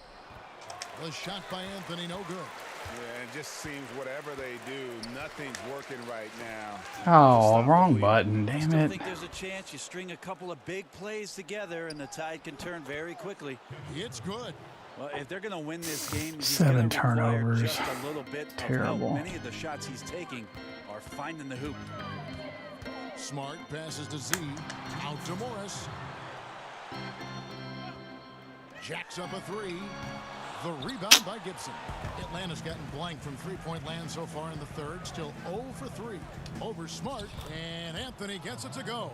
[SPEAKER 4] The shot by Anthony, no good.
[SPEAKER 7] Yeah, it just seems whatever they do, nothing's working right now.
[SPEAKER 2] Oh, wrong button. Damn
[SPEAKER 5] Still
[SPEAKER 2] it.
[SPEAKER 5] think there's a chance you string a couple of big plays together and the tide can turn very quickly.
[SPEAKER 4] It's good.
[SPEAKER 5] Well, if they're going to win this game, he's
[SPEAKER 2] 7
[SPEAKER 5] gonna require
[SPEAKER 2] turnovers.
[SPEAKER 5] just a little bit of
[SPEAKER 2] Terrible.
[SPEAKER 5] help. Many of the shots he's taking are finding the hoop.
[SPEAKER 4] Smart passes to Z. Out to Morris. Jacks up a 3. The rebound by Gibson. Atlanta's gotten blank from three-point land so far in the third. Still 0 for 3. Over Smart, and Anthony gets it to go.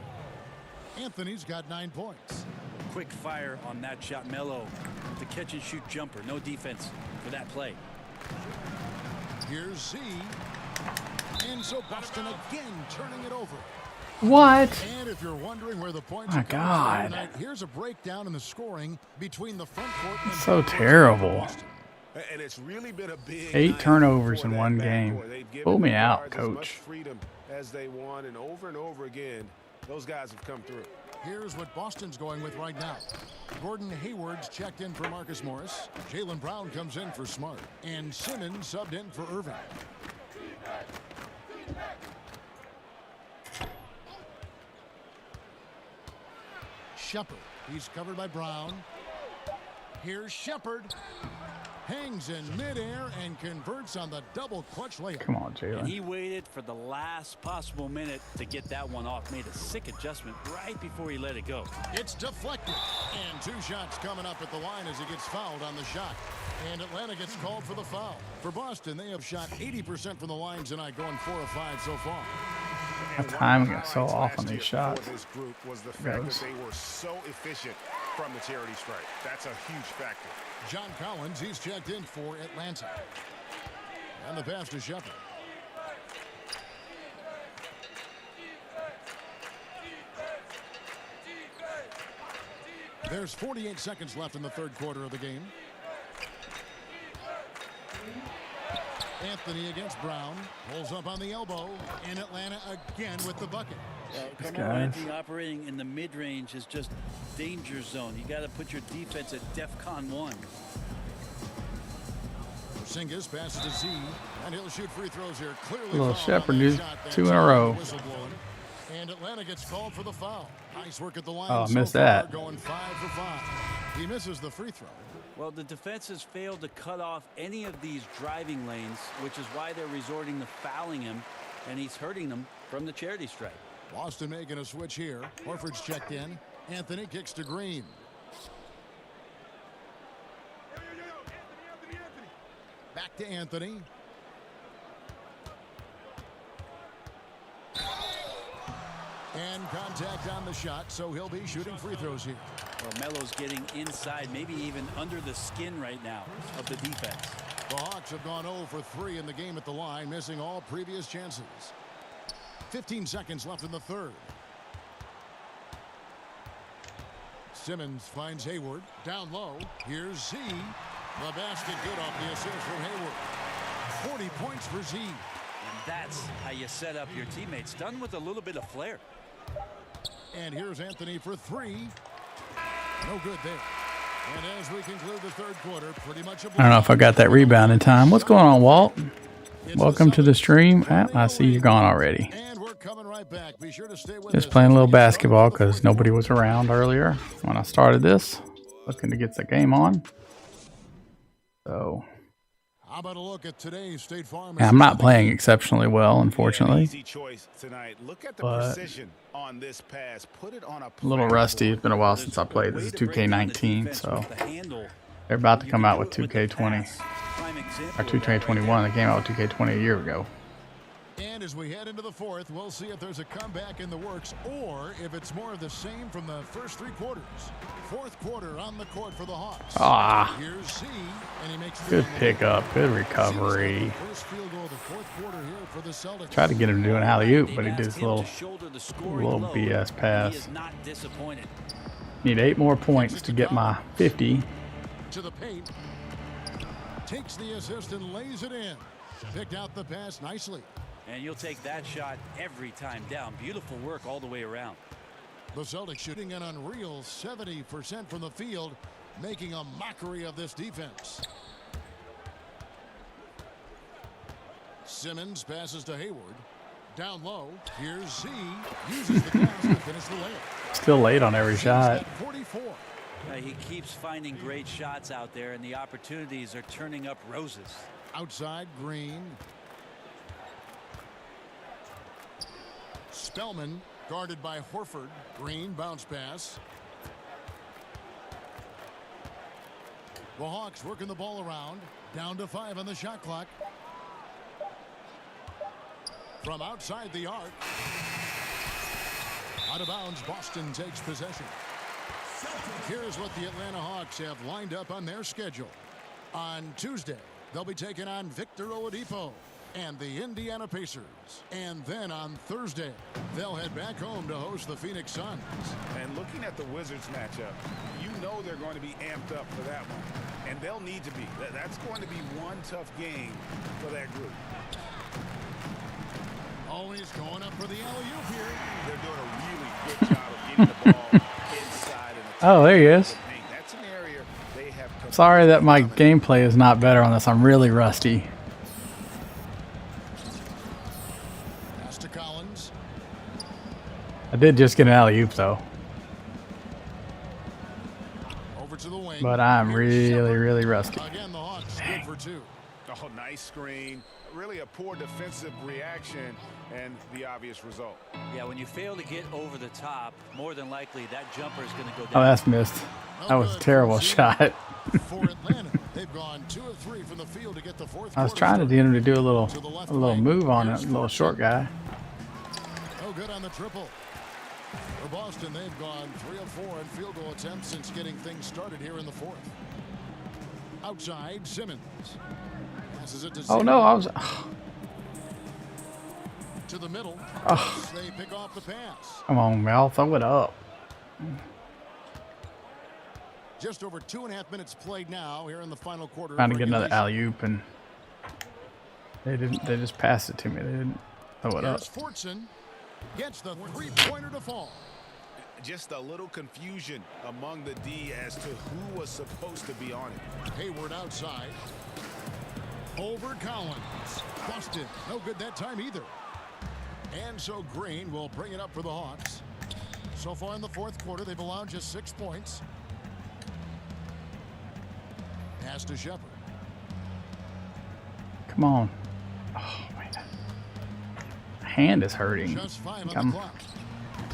[SPEAKER 4] Anthony's got 9 points.
[SPEAKER 5] Quick fire on that shot. Melo, the catch-and-shoot jumper. No defense for that play.
[SPEAKER 4] Here's Z. And so Boston again turning it over.
[SPEAKER 2] What?
[SPEAKER 4] And if you're wondering where the points
[SPEAKER 2] My
[SPEAKER 4] are coming from
[SPEAKER 2] God.
[SPEAKER 4] tonight, here's a breakdown in the scoring between the front court and
[SPEAKER 2] So
[SPEAKER 4] back court
[SPEAKER 2] terrible.
[SPEAKER 4] for Boston.
[SPEAKER 7] And it's really been a big
[SPEAKER 2] 8
[SPEAKER 7] night
[SPEAKER 2] turnovers
[SPEAKER 7] for
[SPEAKER 2] in
[SPEAKER 7] that
[SPEAKER 2] one
[SPEAKER 7] backcourt.
[SPEAKER 2] game.
[SPEAKER 7] They've given
[SPEAKER 2] Pull me
[SPEAKER 7] the
[SPEAKER 2] out,
[SPEAKER 7] guards as much
[SPEAKER 2] coach.
[SPEAKER 7] freedom as they want, and over again, those guys have come through.
[SPEAKER 4] Here's what Boston's going with right now. Gordon Hayward's checked in for Marcus Morris. Jaylen Brown comes in for Smart. And Simmons subbed in for Irving. Shepard. He's covered by Brown. Here's Shepard. Hangs in midair and converts on the double clutch layup.
[SPEAKER 2] Come on,
[SPEAKER 5] And
[SPEAKER 2] Jalen.
[SPEAKER 5] he waited for the last possible minute to get that one off. Made a sick adjustment right before he let it go.
[SPEAKER 4] It's deflected. And 2 shots coming up at the line as he gets fouled on the shot. And Atlanta gets called for the foul. For Boston, they have shot 80% from the line tonight, going 4 of 5 so far.
[SPEAKER 2] My timing is so off on these shots.
[SPEAKER 7] For this group was the fact
[SPEAKER 2] Goes.
[SPEAKER 7] that they were so efficient from the charity stripe. That's a huge factor.
[SPEAKER 4] John Collins, he's checked in for Atlanta. And the pass to Shepard. There's 48 seconds left in the third quarter of the game. Anthony against Brown. Pulls up on the elbow. And Atlanta again with the bucket.
[SPEAKER 5] Carmelo Anthony operating in the mid-range is just danger zone. You got to put your defense at DEFCON 1.
[SPEAKER 4] Porzingis passes to Z, and he'll shoot free throws here. Clearly
[SPEAKER 2] Little
[SPEAKER 4] fouled
[SPEAKER 2] Shepard,
[SPEAKER 4] on that
[SPEAKER 2] dude.
[SPEAKER 4] shot. That's
[SPEAKER 2] 2 in a row.
[SPEAKER 4] whistle blowing. And Atlanta gets called for the foul. Nice work at the line.
[SPEAKER 2] Oh, I
[SPEAKER 4] so
[SPEAKER 2] missed
[SPEAKER 4] far,
[SPEAKER 2] that.
[SPEAKER 4] Going 5 for 5. He misses the free throw.
[SPEAKER 5] Well, the defense has failed to cut off any of these driving lanes, which is why they're resorting to fouling him, and he's hurting them from the charity stripe.
[SPEAKER 4] Boston making a switch here. Horford's checked in. Anthony kicks to Green. Back to Anthony. And contact on the shot, so he'll be shooting free throws here.
[SPEAKER 5] Well, Melo's getting inside, maybe even under the skin right now of the defense.
[SPEAKER 4] The Hawks have gone 0 for 3 in the game at the line, missing all previous chances. 15 seconds left in the third. Simmons finds Hayward. Down low. Here's Z. The basket good off the assist from Hayward. 40 points for Z.
[SPEAKER 5] And that's how you set up your teammates. Done with a little bit of flair.
[SPEAKER 4] And here's Anthony for three. No good there. And as we conclude the third quarter, pretty much a
[SPEAKER 2] I don't know if I got that rebound in time. What's going on, Walt? Welcome to the stream. I see you're gone already.
[SPEAKER 4] And we're coming right back. Be sure to stay with
[SPEAKER 2] Just
[SPEAKER 4] us.
[SPEAKER 2] playing a little basketball because nobody was around earlier when I started this. Looking to get the game on. So
[SPEAKER 4] How about a look at today's State Farm?
[SPEAKER 2] I'm not playing exceptionally well, unfortunately.
[SPEAKER 7] Easy choice tonight. Look at the
[SPEAKER 2] But
[SPEAKER 7] precision on this pass. Put it on a
[SPEAKER 2] a little rusty. It's been a while since I played. This is 2K19, so they're about to come out with 2K20 or 2K21. They came out with 2K20 a year ago.
[SPEAKER 4] And as we head into the fourth, we'll see if there's a comeback in the works or if it's more of the same from the first three quarters. Fourth quarter on the court for the Hawks.
[SPEAKER 2] Ah,
[SPEAKER 4] Here's C, and he makes
[SPEAKER 2] good pickup, good recovery.
[SPEAKER 4] first field goal of the fourth quarter here for the Celtics.
[SPEAKER 2] Tried to get him to do an alley-oop, but he did his little BS pass. Need 8 more points to get my 50.
[SPEAKER 4] To the paint. Takes the assist and lays it in. Picked out the pass nicely.
[SPEAKER 5] And you'll take that shot every time down. Beautiful work all the way around.
[SPEAKER 4] The Celtics shooting an unreal 70% from the field, making a mockery of this defense. Simmons passes to Hayward. Down low, here's Z. Uses the pass to finish the layup.
[SPEAKER 2] Still late on every shot.
[SPEAKER 4] 44.
[SPEAKER 5] He keeps finding great shots out there, and the opportunities are turning up roses.
[SPEAKER 4] Outside, Green. Spellman guarded by Horford. Green bounce pass. The Hawks working the ball around. Down to 5 on the shot clock. From outside the arc. Out of bounds, Boston takes possession. Here's what the Atlanta Hawks have lined up on their schedule. On Tuesday, they'll be taking on Victor Oladipo and the Indiana Pacers. And then on Thursday, they'll head back home to host the Phoenix Suns.
[SPEAKER 7] And looking at the Wizards matchup, you know they're going to be amped up for that one. And they'll need to be. That's going to be one tough game for that group.
[SPEAKER 4] Always going up for the alley-oop here.
[SPEAKER 7] They're doing a really good job of getting the ball inside.
[SPEAKER 2] Oh, there he is.
[SPEAKER 7] That's an area they have.
[SPEAKER 2] Sorry that my gameplay is not better on this. I'm really rusty.
[SPEAKER 4] Pass to Collins.
[SPEAKER 2] I did just get an alley-oop, though.
[SPEAKER 4] Over to the wing.
[SPEAKER 2] But I'm really rusty.
[SPEAKER 4] Again, the Hawks good for 2.
[SPEAKER 7] Oh, nice screen. Really a poor defensive reaction and the obvious result.
[SPEAKER 5] Yeah, when you fail to get over the top, more than likely that jumper is going to go down.
[SPEAKER 2] Oh, that's missed. That was a terrible shot.
[SPEAKER 4] For Atlanta, they've gone 2 of 3 from the field to get the fourth.
[SPEAKER 2] I was trying to get him to do a little move on it, little short guy.
[SPEAKER 4] Oh, good on the triple. For Boston, they've gone 3 of 4 in field goal attempts since getting things started here in the fourth. Outside, Simmons. Passes it to
[SPEAKER 2] Oh no, I was.
[SPEAKER 4] to the middle. They pick off the pass.
[SPEAKER 2] Come on, Mel, throw it up.
[SPEAKER 4] Just over 2.5 minutes played now here in the final quarter.
[SPEAKER 2] Trying to get another alley-oop, and they didn't. They just passed it to me. They didn't throw it up.
[SPEAKER 4] Here's Fortson. Gets the three-pointer to fall.
[SPEAKER 7] Just a little confusion among the D as to who was supposed to be on it.
[SPEAKER 4] Hayward outside. Over Collins. Busted. No good that time either. And so Green will bring it up for the Hawks. So far in the fourth quarter, they've allowed just 6 points. Pass to Shepard.
[SPEAKER 2] Come on. Oh man, my hand is hurting.
[SPEAKER 4] Just 5 on the clock.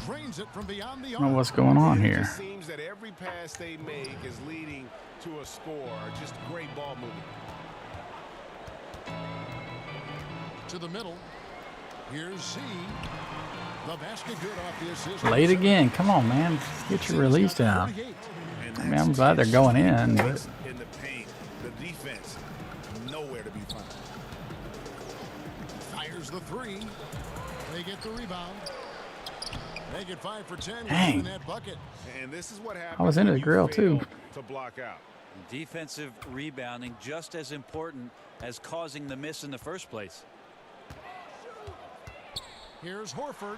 [SPEAKER 4] Trains it from beyond the
[SPEAKER 2] I don't know what's going on
[SPEAKER 7] It
[SPEAKER 2] here.
[SPEAKER 7] just seems that every pass they make is leading to a score. Just great ball movement.
[SPEAKER 4] To the middle. Here's C. The basket good off the assist.
[SPEAKER 2] Late again. Come on, man. Get your release down.
[SPEAKER 4] 48.
[SPEAKER 2] I mean, I'm glad they're going in, but
[SPEAKER 7] In the paint, the defense nowhere to be found.
[SPEAKER 4] Fires the 3. They get the rebound. Make it 5 for 10.
[SPEAKER 2] Dang.
[SPEAKER 4] In that bucket.
[SPEAKER 7] And this is what happens.
[SPEAKER 2] I was into
[SPEAKER 7] when
[SPEAKER 2] the
[SPEAKER 7] you
[SPEAKER 2] grill,
[SPEAKER 7] fail
[SPEAKER 2] too.
[SPEAKER 7] To block out.
[SPEAKER 5] Defensive rebounding just as important as causing the miss in the first place.
[SPEAKER 4] Here's Horford.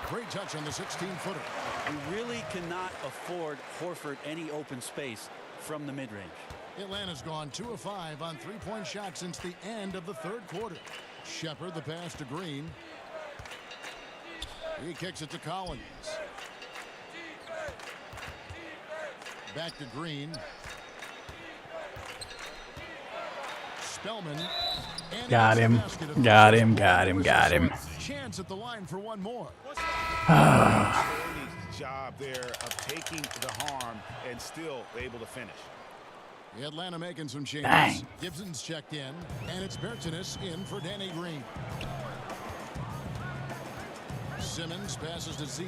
[SPEAKER 4] Great touch on the 16-footer.
[SPEAKER 5] You really cannot afford Horford any open space from the mid-range.
[SPEAKER 4] Atlanta's gone 2 of 5 on three-point shots since the end of the third quarter. Shepard the pass to Green. He kicks it to Collins. Back to Green. Spellman. And
[SPEAKER 2] Got him. Got him. Got him. Got him.
[SPEAKER 4] Chance at the line for one more.
[SPEAKER 7] Job there of taking the harm and still able to finish.
[SPEAKER 4] Atlanta making some changes.
[SPEAKER 2] Dang.
[SPEAKER 4] Gibson's checked in, and it's Bertanis in for Danny Green. Simmons passes to Z.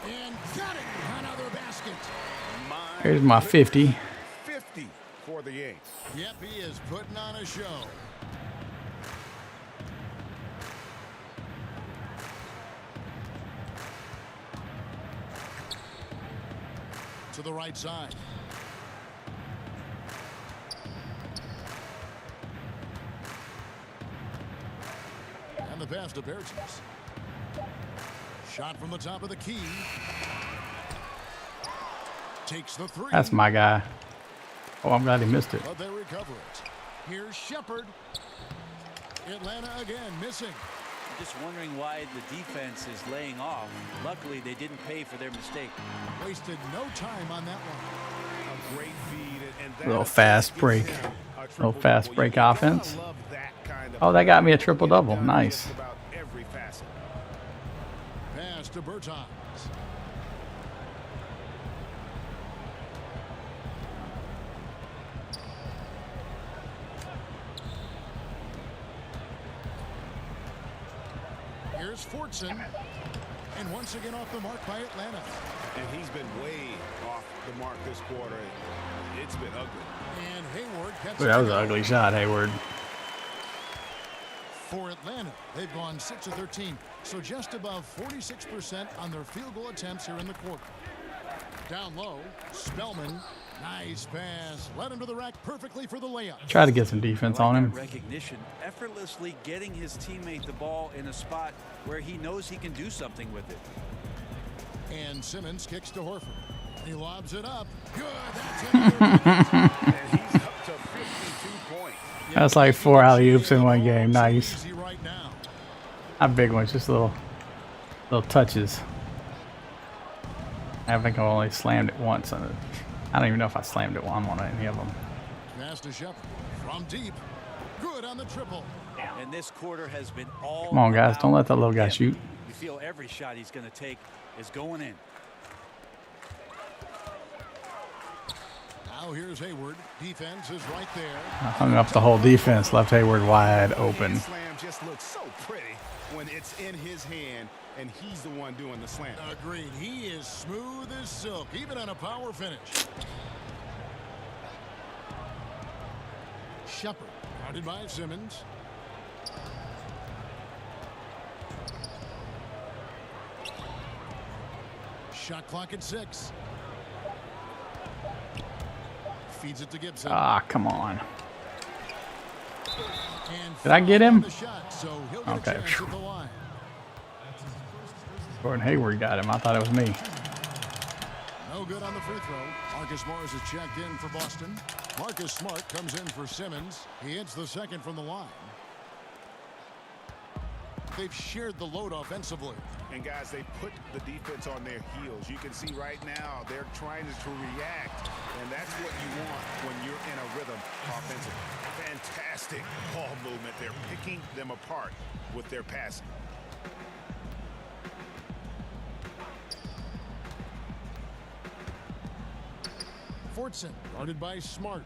[SPEAKER 4] And got it! Another basket.
[SPEAKER 2] Here's my 50.
[SPEAKER 7] 50 for the Yanks.
[SPEAKER 4] Yep, he is putting on a show. To the right side. And the pass to Bertens. Shot from the top of the key. Takes the three.
[SPEAKER 2] That's my guy. Oh, I'm glad he missed it.
[SPEAKER 4] But they recover it. Here's Shepard. Atlanta again missing.
[SPEAKER 5] I'm just wondering why the defense is laying off. Luckily, they didn't pay for their mistake.
[SPEAKER 4] Wasted no time on that one.
[SPEAKER 7] A great feed and that
[SPEAKER 2] Little fast
[SPEAKER 7] gives
[SPEAKER 2] break.
[SPEAKER 7] him a
[SPEAKER 2] Little
[SPEAKER 7] triple-double.
[SPEAKER 2] fast break
[SPEAKER 7] You gotta
[SPEAKER 2] offense.
[SPEAKER 7] love that kind of
[SPEAKER 2] Oh, that got me a
[SPEAKER 7] play.
[SPEAKER 2] triple-double.
[SPEAKER 7] Get it done
[SPEAKER 2] Nice.
[SPEAKER 7] just about every facet.
[SPEAKER 4] Pass to Bertans. Here's Fortson. And once again off the mark by Atlanta.
[SPEAKER 7] And he's been way off the mark this quarter. It's been ugly.
[SPEAKER 4] And Hayward gets
[SPEAKER 2] Ooh, that was an ugly shot, Hayward.
[SPEAKER 4] For Atlanta, they've gone 6 of 13, so just above 46% on their field goal attempts here in the quarter. Down low, Spellman, nice pass, led him to the rack perfectly for the layup.
[SPEAKER 2] Try to get some defense on him.
[SPEAKER 5] Recognition, effortlessly getting his teammate the ball in a spot where he knows he can do something with it.
[SPEAKER 4] And Simmons kicks to Horford. He lobs it up. Good. That's it.
[SPEAKER 7] And he's up to 52 points.
[SPEAKER 2] That's like 4 alley-oops in one game. Nice.
[SPEAKER 4] Easy right now.
[SPEAKER 2] Not big ones, just little touches. I think I only slammed it once on it. I don't even know if I slammed it on one of any of them.
[SPEAKER 4] Pass to Shepard from deep. Good on the triple.
[SPEAKER 5] And this quarter has been all
[SPEAKER 2] Come on, guys,
[SPEAKER 5] about
[SPEAKER 2] don't let that little guy
[SPEAKER 5] him.
[SPEAKER 2] shoot.
[SPEAKER 5] You feel every shot he's going to take is going in.
[SPEAKER 4] Now here's Hayward. Defense is right there.
[SPEAKER 2] I hung up the whole defense, left Hayward wide open.
[SPEAKER 7] Slam just looks so pretty when it's in his hand and he's the one doing the slam.
[SPEAKER 4] Agreed. He is smooth as silk, even on a power finish. Shepard, guarded by Simmons. Shot clock at 6. Feeds it to Gibson.
[SPEAKER 2] Ah, come on.
[SPEAKER 4] And
[SPEAKER 2] Did I get him?
[SPEAKER 4] the shot, so he'll get
[SPEAKER 2] Okay.
[SPEAKER 4] a chance at the line.
[SPEAKER 2] Gordon Hayward got him. I thought it was me.
[SPEAKER 4] No good on the free throw. Marcus Morris is checked in for Boston. Marcus Smart comes in for Simmons. He hits the second from the line. They've shared the load offensively.
[SPEAKER 7] And guys, they put the defense on their heels. You can see right now they're trying to react, and that's what you want when you're in a rhythm offensively. Fantastic ball movement. They're picking them apart with their passing.
[SPEAKER 4] Fortson, guarded by Smart.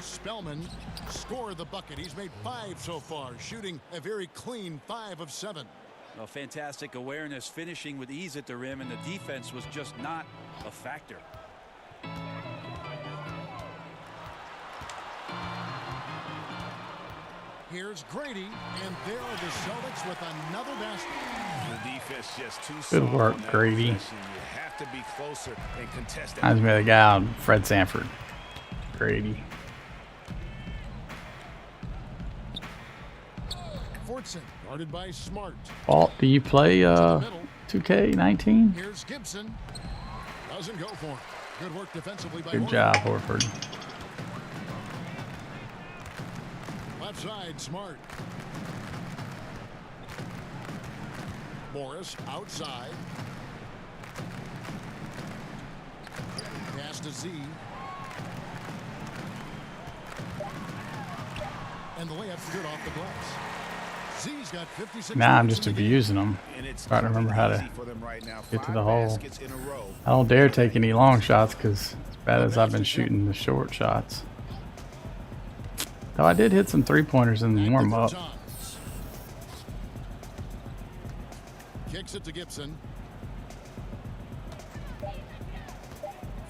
[SPEAKER 4] Spellman scored the bucket. He's made 5 so far, shooting a very clean 5 of 7.
[SPEAKER 5] Well, fantastic awareness, finishing with ease at the rim, and the defense was just not a factor.
[SPEAKER 4] Here's Grady, and there are the Celtics with another basket.
[SPEAKER 7] The defense just too
[SPEAKER 2] Good
[SPEAKER 7] soft
[SPEAKER 2] work,
[SPEAKER 7] on that
[SPEAKER 2] Grady.
[SPEAKER 7] possession. You have to be closer and contest that.
[SPEAKER 2] Reminds me of the guy on Fred Sanford. Grady.
[SPEAKER 4] Fortson, guarded by Smart.
[SPEAKER 2] Walt, do you play
[SPEAKER 4] To the middle.
[SPEAKER 2] 2K19?
[SPEAKER 4] Here's Gibson. Doesn't go for it. Good work defensively by
[SPEAKER 2] Good
[SPEAKER 4] Horford.
[SPEAKER 2] job, Horford.
[SPEAKER 4] Left side, Smart. Morris outside. Pass to Z. And the layup good off the glass. Z's got 56.
[SPEAKER 2] Now I'm
[SPEAKER 4] points
[SPEAKER 2] just
[SPEAKER 4] in the game.
[SPEAKER 2] abusing them.
[SPEAKER 7] And it's
[SPEAKER 2] Trying to remember how to
[SPEAKER 7] easy for them right now.
[SPEAKER 2] get to
[SPEAKER 7] 5
[SPEAKER 2] the hole.
[SPEAKER 7] baskets in a row.
[SPEAKER 2] I don't dare take any long shots because as bad as I've been shooting the short shots. Though I did hit some 3-pointers in the warm-up.
[SPEAKER 4] Johns. Kicks it to Gibson.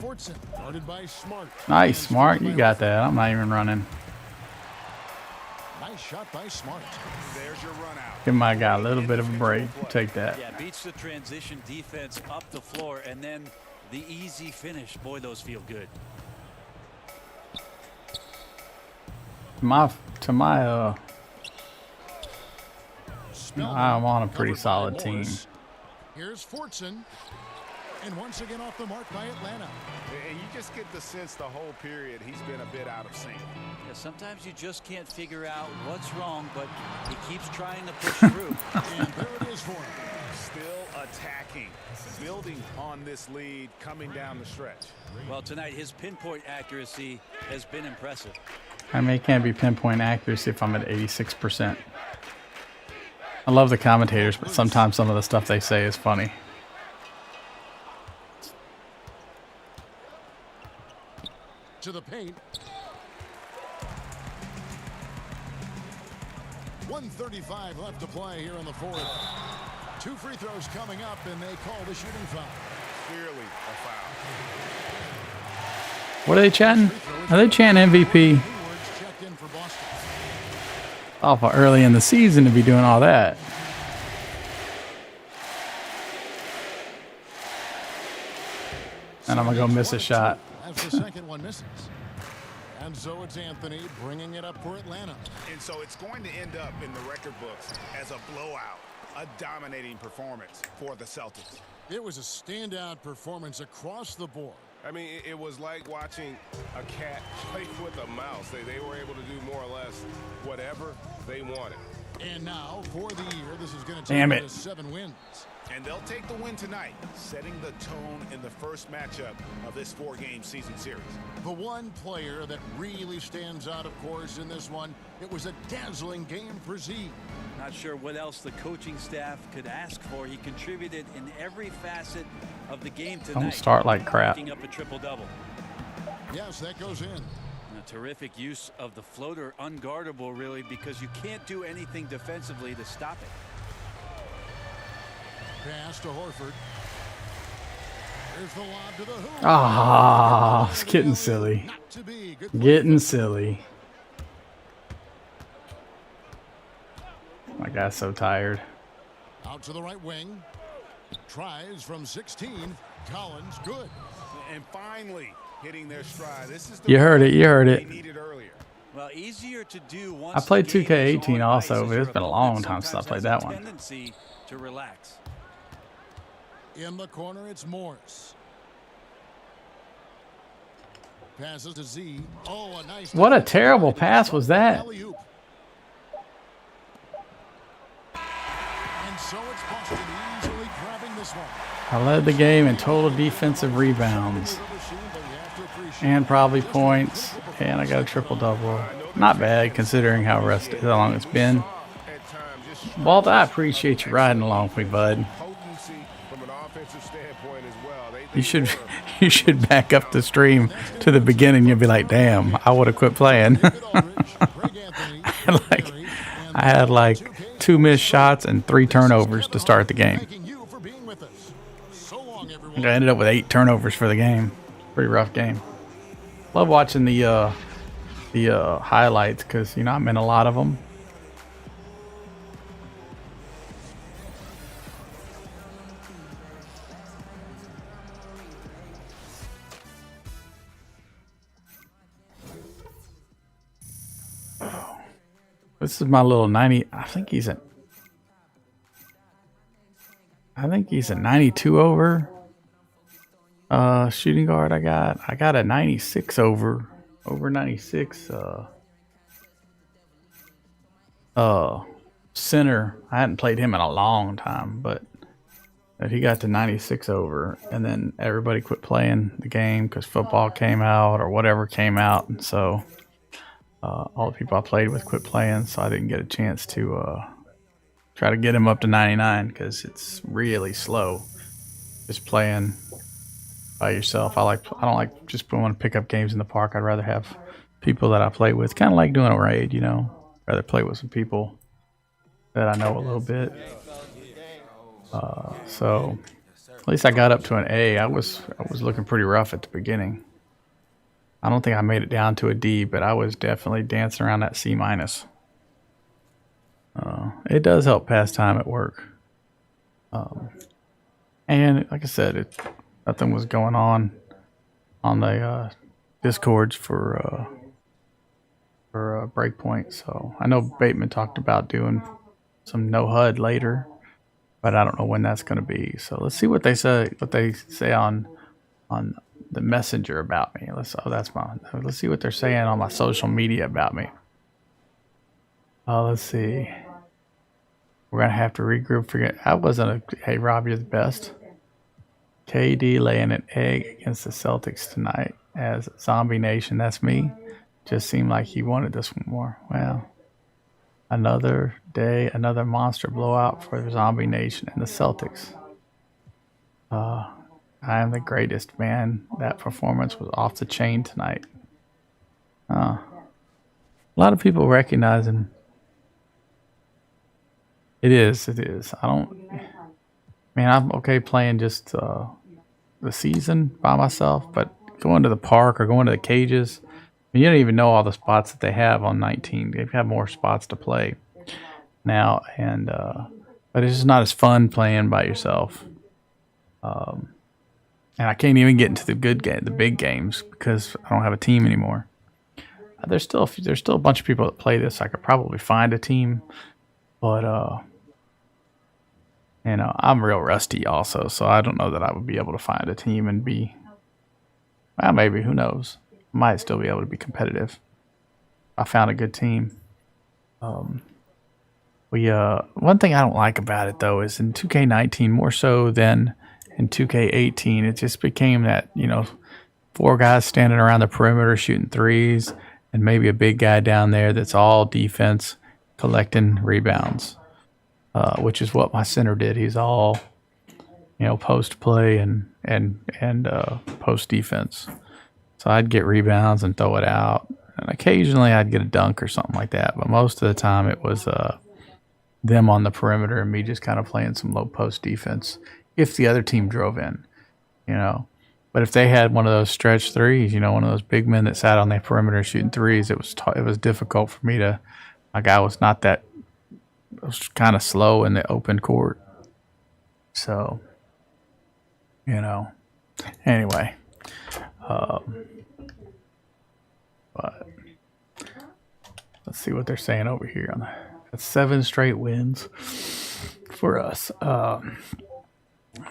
[SPEAKER 4] Fortson, guarded by Smart.
[SPEAKER 2] Nice,
[SPEAKER 4] And
[SPEAKER 2] Smart.
[SPEAKER 4] scored
[SPEAKER 2] You
[SPEAKER 4] by
[SPEAKER 2] got
[SPEAKER 4] Horford.
[SPEAKER 2] that. I'm not even running.
[SPEAKER 4] Nice shot by Smart.
[SPEAKER 7] There's your run out.
[SPEAKER 2] Give my guy a little bit of a break. Take that.
[SPEAKER 5] Yeah, beats the transition defense up the floor, and then the easy finish. Boy, those feel good.
[SPEAKER 4] Spellman,
[SPEAKER 2] I'm on a pretty
[SPEAKER 4] covered by
[SPEAKER 2] solid team.
[SPEAKER 4] Morris. Here's Fortson. And once again off the mark by Atlanta.
[SPEAKER 7] And you just get the sense the whole period he's been a bit out of sync.
[SPEAKER 5] Yeah, sometimes you just can't figure out what's wrong, but he keeps trying to push through.
[SPEAKER 4] And there it is for him.
[SPEAKER 7] Still attacking, building on this lead coming down the stretch.
[SPEAKER 5] Well, tonight his pinpoint accuracy has been impressive.
[SPEAKER 2] I mean, it can't be pinpoint accuracy if I'm at 86%. I love the commentators, but sometimes some of the stuff they say is funny.
[SPEAKER 4] To the paint. 1:35 left to play here in the fourth. 2 free throws coming up, and they call the shooting foul.
[SPEAKER 7] Clearly a foul.
[SPEAKER 2] What are they chanting? Are they chanting MVP?
[SPEAKER 4] Hayward's checked in for Boston.
[SPEAKER 2] Awful early in the season to be doing all that. And I'm going to go miss a shot.
[SPEAKER 4] As the second one misses. And so it's Anthony bringing it up for Atlanta.
[SPEAKER 7] And so it's going to end up in the record books as a blowout, a dominating performance for the Celtics.
[SPEAKER 4] It was a standout performance across the board.
[SPEAKER 9] I mean, it was like watching a cat play with a mouse. They were able to do more or less whatever they wanted.
[SPEAKER 4] And now, for the year, this is going to
[SPEAKER 2] Damn
[SPEAKER 4] take
[SPEAKER 2] it.
[SPEAKER 4] to 7 wins.
[SPEAKER 7] And they'll take the win tonight, setting the tone in the first matchup of this 4-game season series.
[SPEAKER 4] The one player that really stands out, of course, in this one, it was a dazzling game for Z.
[SPEAKER 5] Not sure what else the coaching staff could ask for. He contributed in every facet of the game tonight.
[SPEAKER 2] Don't start like crap.
[SPEAKER 5] Picking up a triple-double.
[SPEAKER 4] Yes, that goes in.
[SPEAKER 5] A terrific use of the floater, unguardable really, because you can't do anything defensively to stop it.
[SPEAKER 4] Pass to Horford. There's the lob to the hoop.
[SPEAKER 2] Ah, it's getting silly.
[SPEAKER 4] Not to be. Good play.
[SPEAKER 2] Getting silly. My guy's so tired.
[SPEAKER 4] Out to the right wing. Tries from 16. Collins, good.
[SPEAKER 7] And finally hitting their stride. This is the
[SPEAKER 2] You heard it. You heard
[SPEAKER 7] they
[SPEAKER 2] it.
[SPEAKER 7] needed earlier.
[SPEAKER 5] Well, easier to do once
[SPEAKER 2] I played
[SPEAKER 5] the game is
[SPEAKER 2] 2K18
[SPEAKER 5] on
[SPEAKER 2] also,
[SPEAKER 5] ice
[SPEAKER 2] but
[SPEAKER 5] as
[SPEAKER 2] it's
[SPEAKER 5] your
[SPEAKER 2] been a
[SPEAKER 5] opponent
[SPEAKER 2] long time since I
[SPEAKER 5] sometimes
[SPEAKER 2] played
[SPEAKER 5] has
[SPEAKER 2] that
[SPEAKER 5] a
[SPEAKER 2] one.
[SPEAKER 5] Tendency to relax.
[SPEAKER 4] In the corner, it's Morris. Passes to Z. Oh, a nice.
[SPEAKER 2] What a terrible pass was that?
[SPEAKER 4] Alley-oop. And so it's Boston easily grabbing this one.
[SPEAKER 2] I led the game in total defensive rebounds and probably points, and I got a triple-double. Not bad considering how long it's been.
[SPEAKER 9] At times, just
[SPEAKER 2] Walt, I appreciate you riding along with me, bud.
[SPEAKER 9] potency from an offensive standpoint as well.
[SPEAKER 2] You should back up the stream to the beginning. You'll be like, damn, I would have quit playing. I had like 2 missed shots and 3 turnovers to start the game.
[SPEAKER 4] Thanking you for being with us. So long, everyone.
[SPEAKER 2] I ended up with 8 turnovers for the game. Pretty rough game. Love watching the highlights because, you know, I'm in a lot of them. This is my little 90. I think he's a 92 over shooting guard. I got a 96 over 96 center. I hadn't played him in a long time, but he got to 96 over, and then everybody quit playing the game because football came out or whatever came out, and so all the people I played with quit playing, so I didn't get a chance to try to get him up to 99 because it's really slow just playing by yourself. I don't like just want to pick up games in the park. I'd rather have people that I play with, kind of like doing a raid, you know. Rather play with some people that I know a little bit. So at least I got up to an A. I was looking pretty rough at the beginning. I don't think I made it down to a D, but I was definitely dancing around that C minus. It does help pass time at work. And like I said, nothing was going on the Discords for Breakpoint. So I know Bateman talked about doing some no HUD later, but I don't know when that's going to be. So let's see what they say on the messenger about me. Let's see what they're saying on my social media about me. Let's see. We're gonna have to regroup. I wasn't hey Rob, you're the best. KD laying an egg against the Celtics tonight as Zombie Nation. That's me. Just seemed like he wanted this one more. Well, another day, another monster blowout for the Zombie Nation and the Celtics. I am the greatest, man. That performance was off the chain tonight. A lot of people recognize him. It is. I'm okay playing just the season by myself, but going to the park or going to the cages, you don't even know all the spots that they have on 19. They have more spots to play now, and but it's just not as fun playing by yourself. And I can't even get into the big games because I don't have a team anymore. There's still a bunch of people that play this. I could probably find a team, but I'm real rusty also, so I don't know that I would be able to find a team and be. Well, maybe, who knows? I might still be able to be competitive. I found a good team. One thing I don't like about it though is in 2K19 more so than in 2K18, it just became that 4 guys standing around the perimeter shooting threes, and maybe a big guy down there that's all defense collecting rebounds. Which is what my center did. He's all, post play and post defense. So I'd get rebounds and throw it out, and occasionally I'd get a dunk or something like that. But most of the time it was them on the perimeter and me just kind of playing some low post defense if the other team drove in, But if they had one of those stretch threes, one of those big men that sat on the perimeter shooting threes, it was difficult for me to. My guy was not that. It was kind of slow in the open court. So, anyway. But let's see what they're saying over here. That's 7 straight wins for us.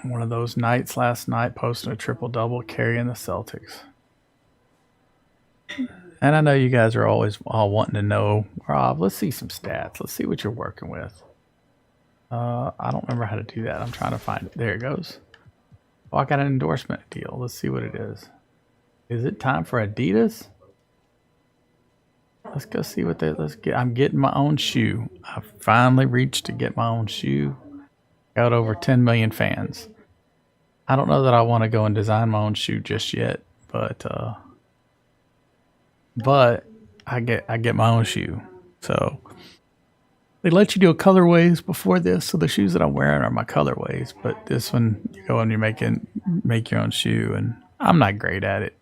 [SPEAKER 2] One of those nights last night, posting a triple-double, carrying the Celtics. And I know you guys are always all wanting to know, Rob, let's see some stats. Let's see what you're working with. I don't remember how to do that. I'm trying to find it. There it goes. Oh, I got an endorsement deal. Let's see what it is. Is it time for Adidas? Let's go see what I'm getting my own shoe. I finally reached to get my own shoe. Got over 10 million fans. I don't know that I want to go and design my own shoe just yet, but I get my own shoe. So they let you do colorways before this, so the shoes that I'm wearing are my colorways. But this one, you go and you make your own shoe, and I'm not great at it.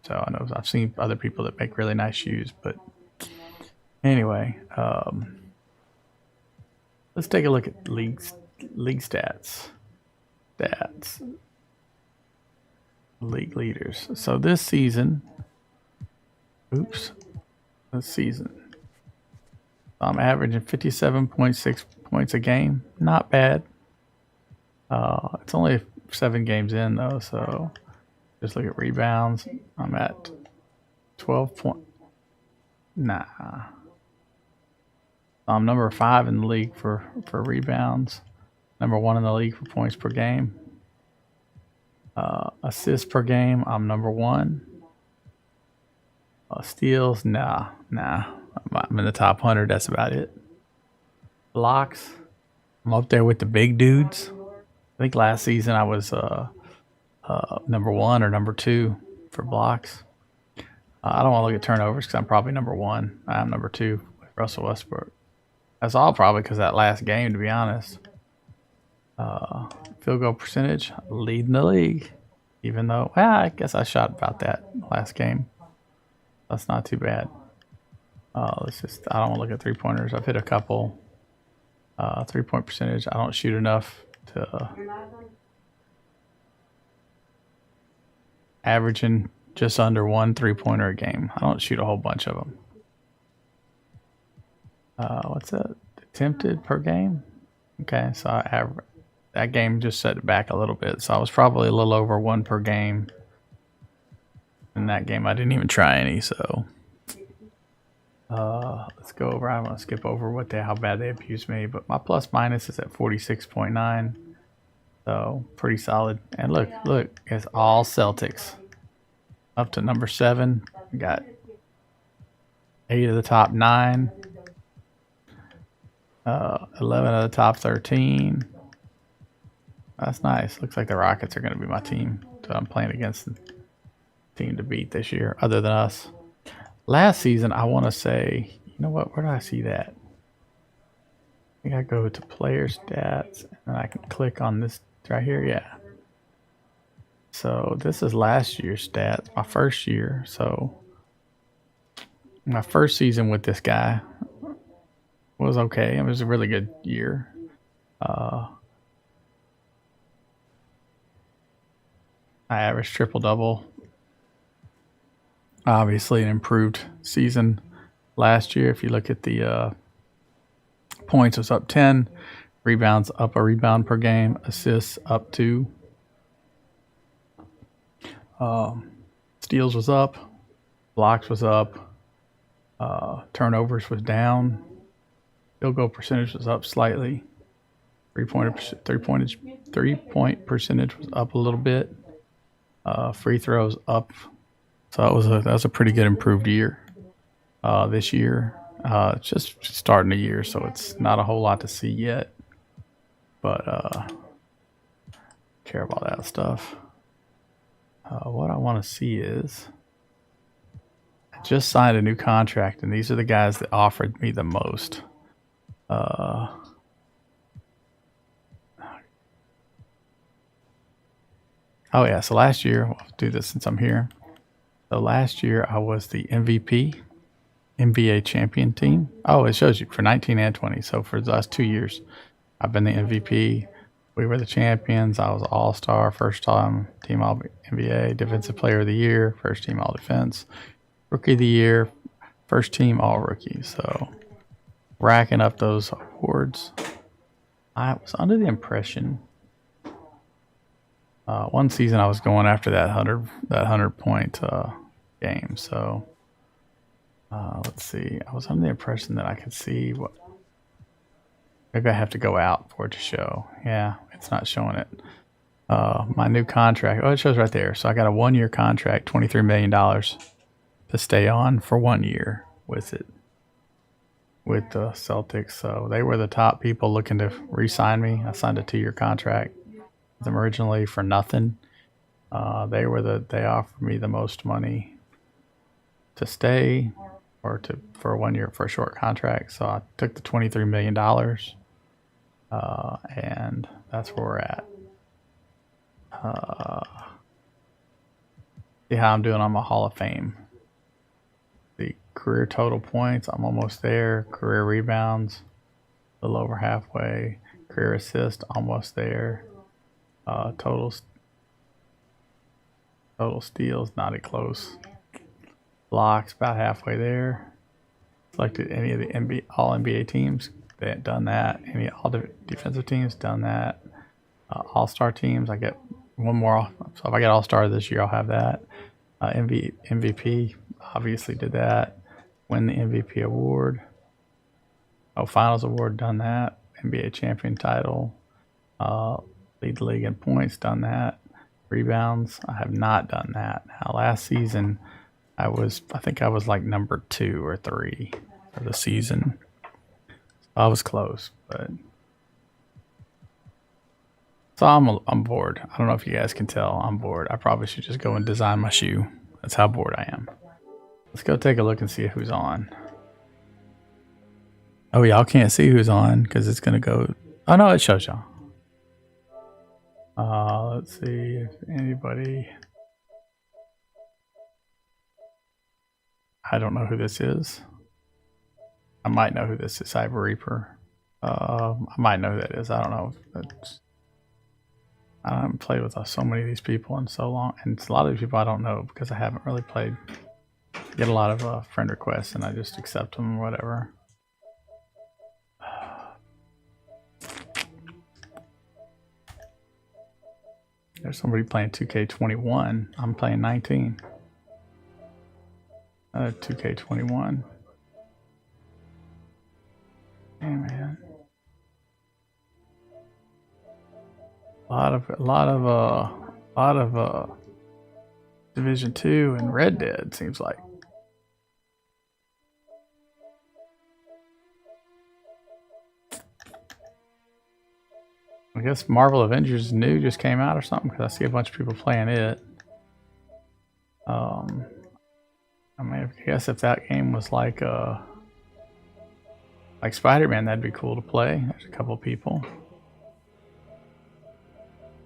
[SPEAKER 2] So I know I've seen other people that make really nice shoes, but anyway, let's take a look at league stats. League leaders. So this season. I'm averaging 57.6 points a game. Not bad. It's only 7 games in though, so just look at rebounds. I'm at 12 point. Nah. I'm number 5 in the league for rebounds. Number 1 in the league for points per game. Assists per game, I'm number 1. Steals, nah. I'm in the top 100. That's about it. Blocks, I'm up there with the big dudes. I think last season I was number 1 or number 2 for blocks. I don't want to look at turnovers because I'm probably number 1. I'm number 2 with Russell Westbrook. That's all probably because that last game, to be honest. Field goal percentage, leading the league. Even though, well, I guess I shot about that last game. That's not too bad. Let's just, I don't want to look at 3-pointers. I've hit a couple. 3-point percentage, I don't shoot enough to averaging just under 1 3-pointer a game. I don't shoot a whole bunch of them. What's that? Attempted per game? Okay, so that game just set it back a little bit. So I was probably a little over 1 per game. In that game, I didn't even try any, so let's go over. I'm gonna skip over how bad they abused me, but my plus minus is at 46.9, so pretty solid. And look, it's all Celtics. Up to number 7, we got 8 of the top 9, 11 of the top 13. That's nice. Looks like the Rockets are going to be my team, so I'm playing against the team to beat this year, other than us. Last season, I want to say, you know what? Where do I see that? I think I go to player stats, and I can click on this right here. Yeah. So this is last year's stats, my first year. So my first season with this guy was okay. It was a really good year. I averaged triple-double. Obviously an improved season last year. If you look at the points, was up 10. Rebounds, up a rebound per game. Assists, up 2. Steals was up. Blocks was up. Turnovers was down. Field goal percentage was up slightly. Three-point percentage was up a little bit. Free throws up. So that was a pretty good improved year. This year, it's just starting the year, so it's not a whole lot to see yet. But care about that stuff. What I want to see is I just signed a new contract, and these are the guys that offered me the most. Oh yeah, so last year, I'll do this since I'm here. So last year I was the MVP, NBA champion team. Oh, it shows you for 19 and 20. So for the last 2 years, I've been the MVP. We were the champions. I was all-star, first time team all NBA, defensive player of the year, first team all defense, rookie of the year, first team all rookie. So racking up those awards. I was under the impression one season I was going after that 100-point game. So let's see. I was under the impression that I could see what. Maybe I have to go out for it to show. Yeah, it's not showing it. My new contract. Oh, it shows right there. So I got a 1-year contract, $23 million to stay on for 1 year with it. With the Celtics. So they were the top people looking to re-sign me. I signed a 2-year contract with them originally for nothing. They offered me the most money to stay or for 1 year for a short contract. So I took the $23 million. And that's where we're at. See how I'm doing on my Hall of Fame. The career total points, I'm almost there. Career rebounds, a little over halfway. Career assist, almost there. Total steals, not close. Blocks, about halfway there. selected any of the all NBA teams. They had done that. All the defensive teams done that. All-star teams, I get one more. So if I get all-star this year, I'll have that. MVP, obviously did that. Win the MVP award. Finals award, done that. NBA champion title. Lead the league in points, done that. Rebounds, I have not done that. Now, last season, I think I was like number 2 or 3 for the season. I was close, but so I'm bored. I don't know if you guys can tell. I'm bored. I probably should just go and design my shoe. That's how bored I am. Let's go take a look and see who's on. Oh, y'all can't see who's on because it's gonna go. Oh no, it shows y'all. Let's see if anybody. I don't know who this is. I might know who this is. Cyber Reaper. I might know who that is. I don't know. I haven't played with so many of these people in so long, and a lot of these people I don't know because I haven't really played. Get a lot of friend requests, and I just accept them or whatever. There's somebody playing 2K21. I'm playing 19. 2K21. Hey man. A lot of Division 2 and Red Dead seems like. I guess Marvel Avengers New just came out or something because I see a bunch of people playing it. I mean, I guess if that game was like Spider-Man, that'd be cool to play. There's a couple people.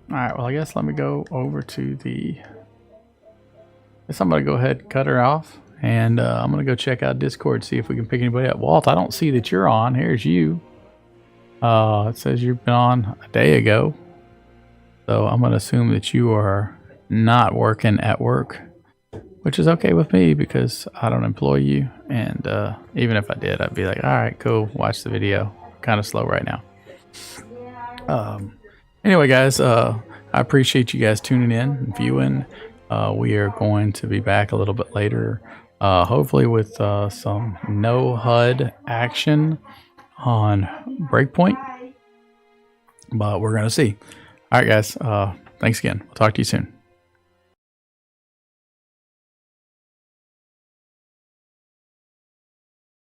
[SPEAKER 2] All right, well, I guess let me go over to the. I guess I'm gonna go ahead and cut her off, and I'm gonna go check out Discord, see if we can pick anybody up. Walt, I don't see that you're on. Here's you. It says you've been on a day ago, so I'm gonna assume that you are not working at work, which is okay with me because I don't employ you. And even if I did, I'd be like, all right, cool, watch the video. Kind of slow right now. Anyway, guys, I appreciate you guys tuning in and viewing. We are going to be back a little bit later, hopefully with some no HUD action on Breakpoint, but we're going to see. All right, guys, thanks again. We'll talk to you soon.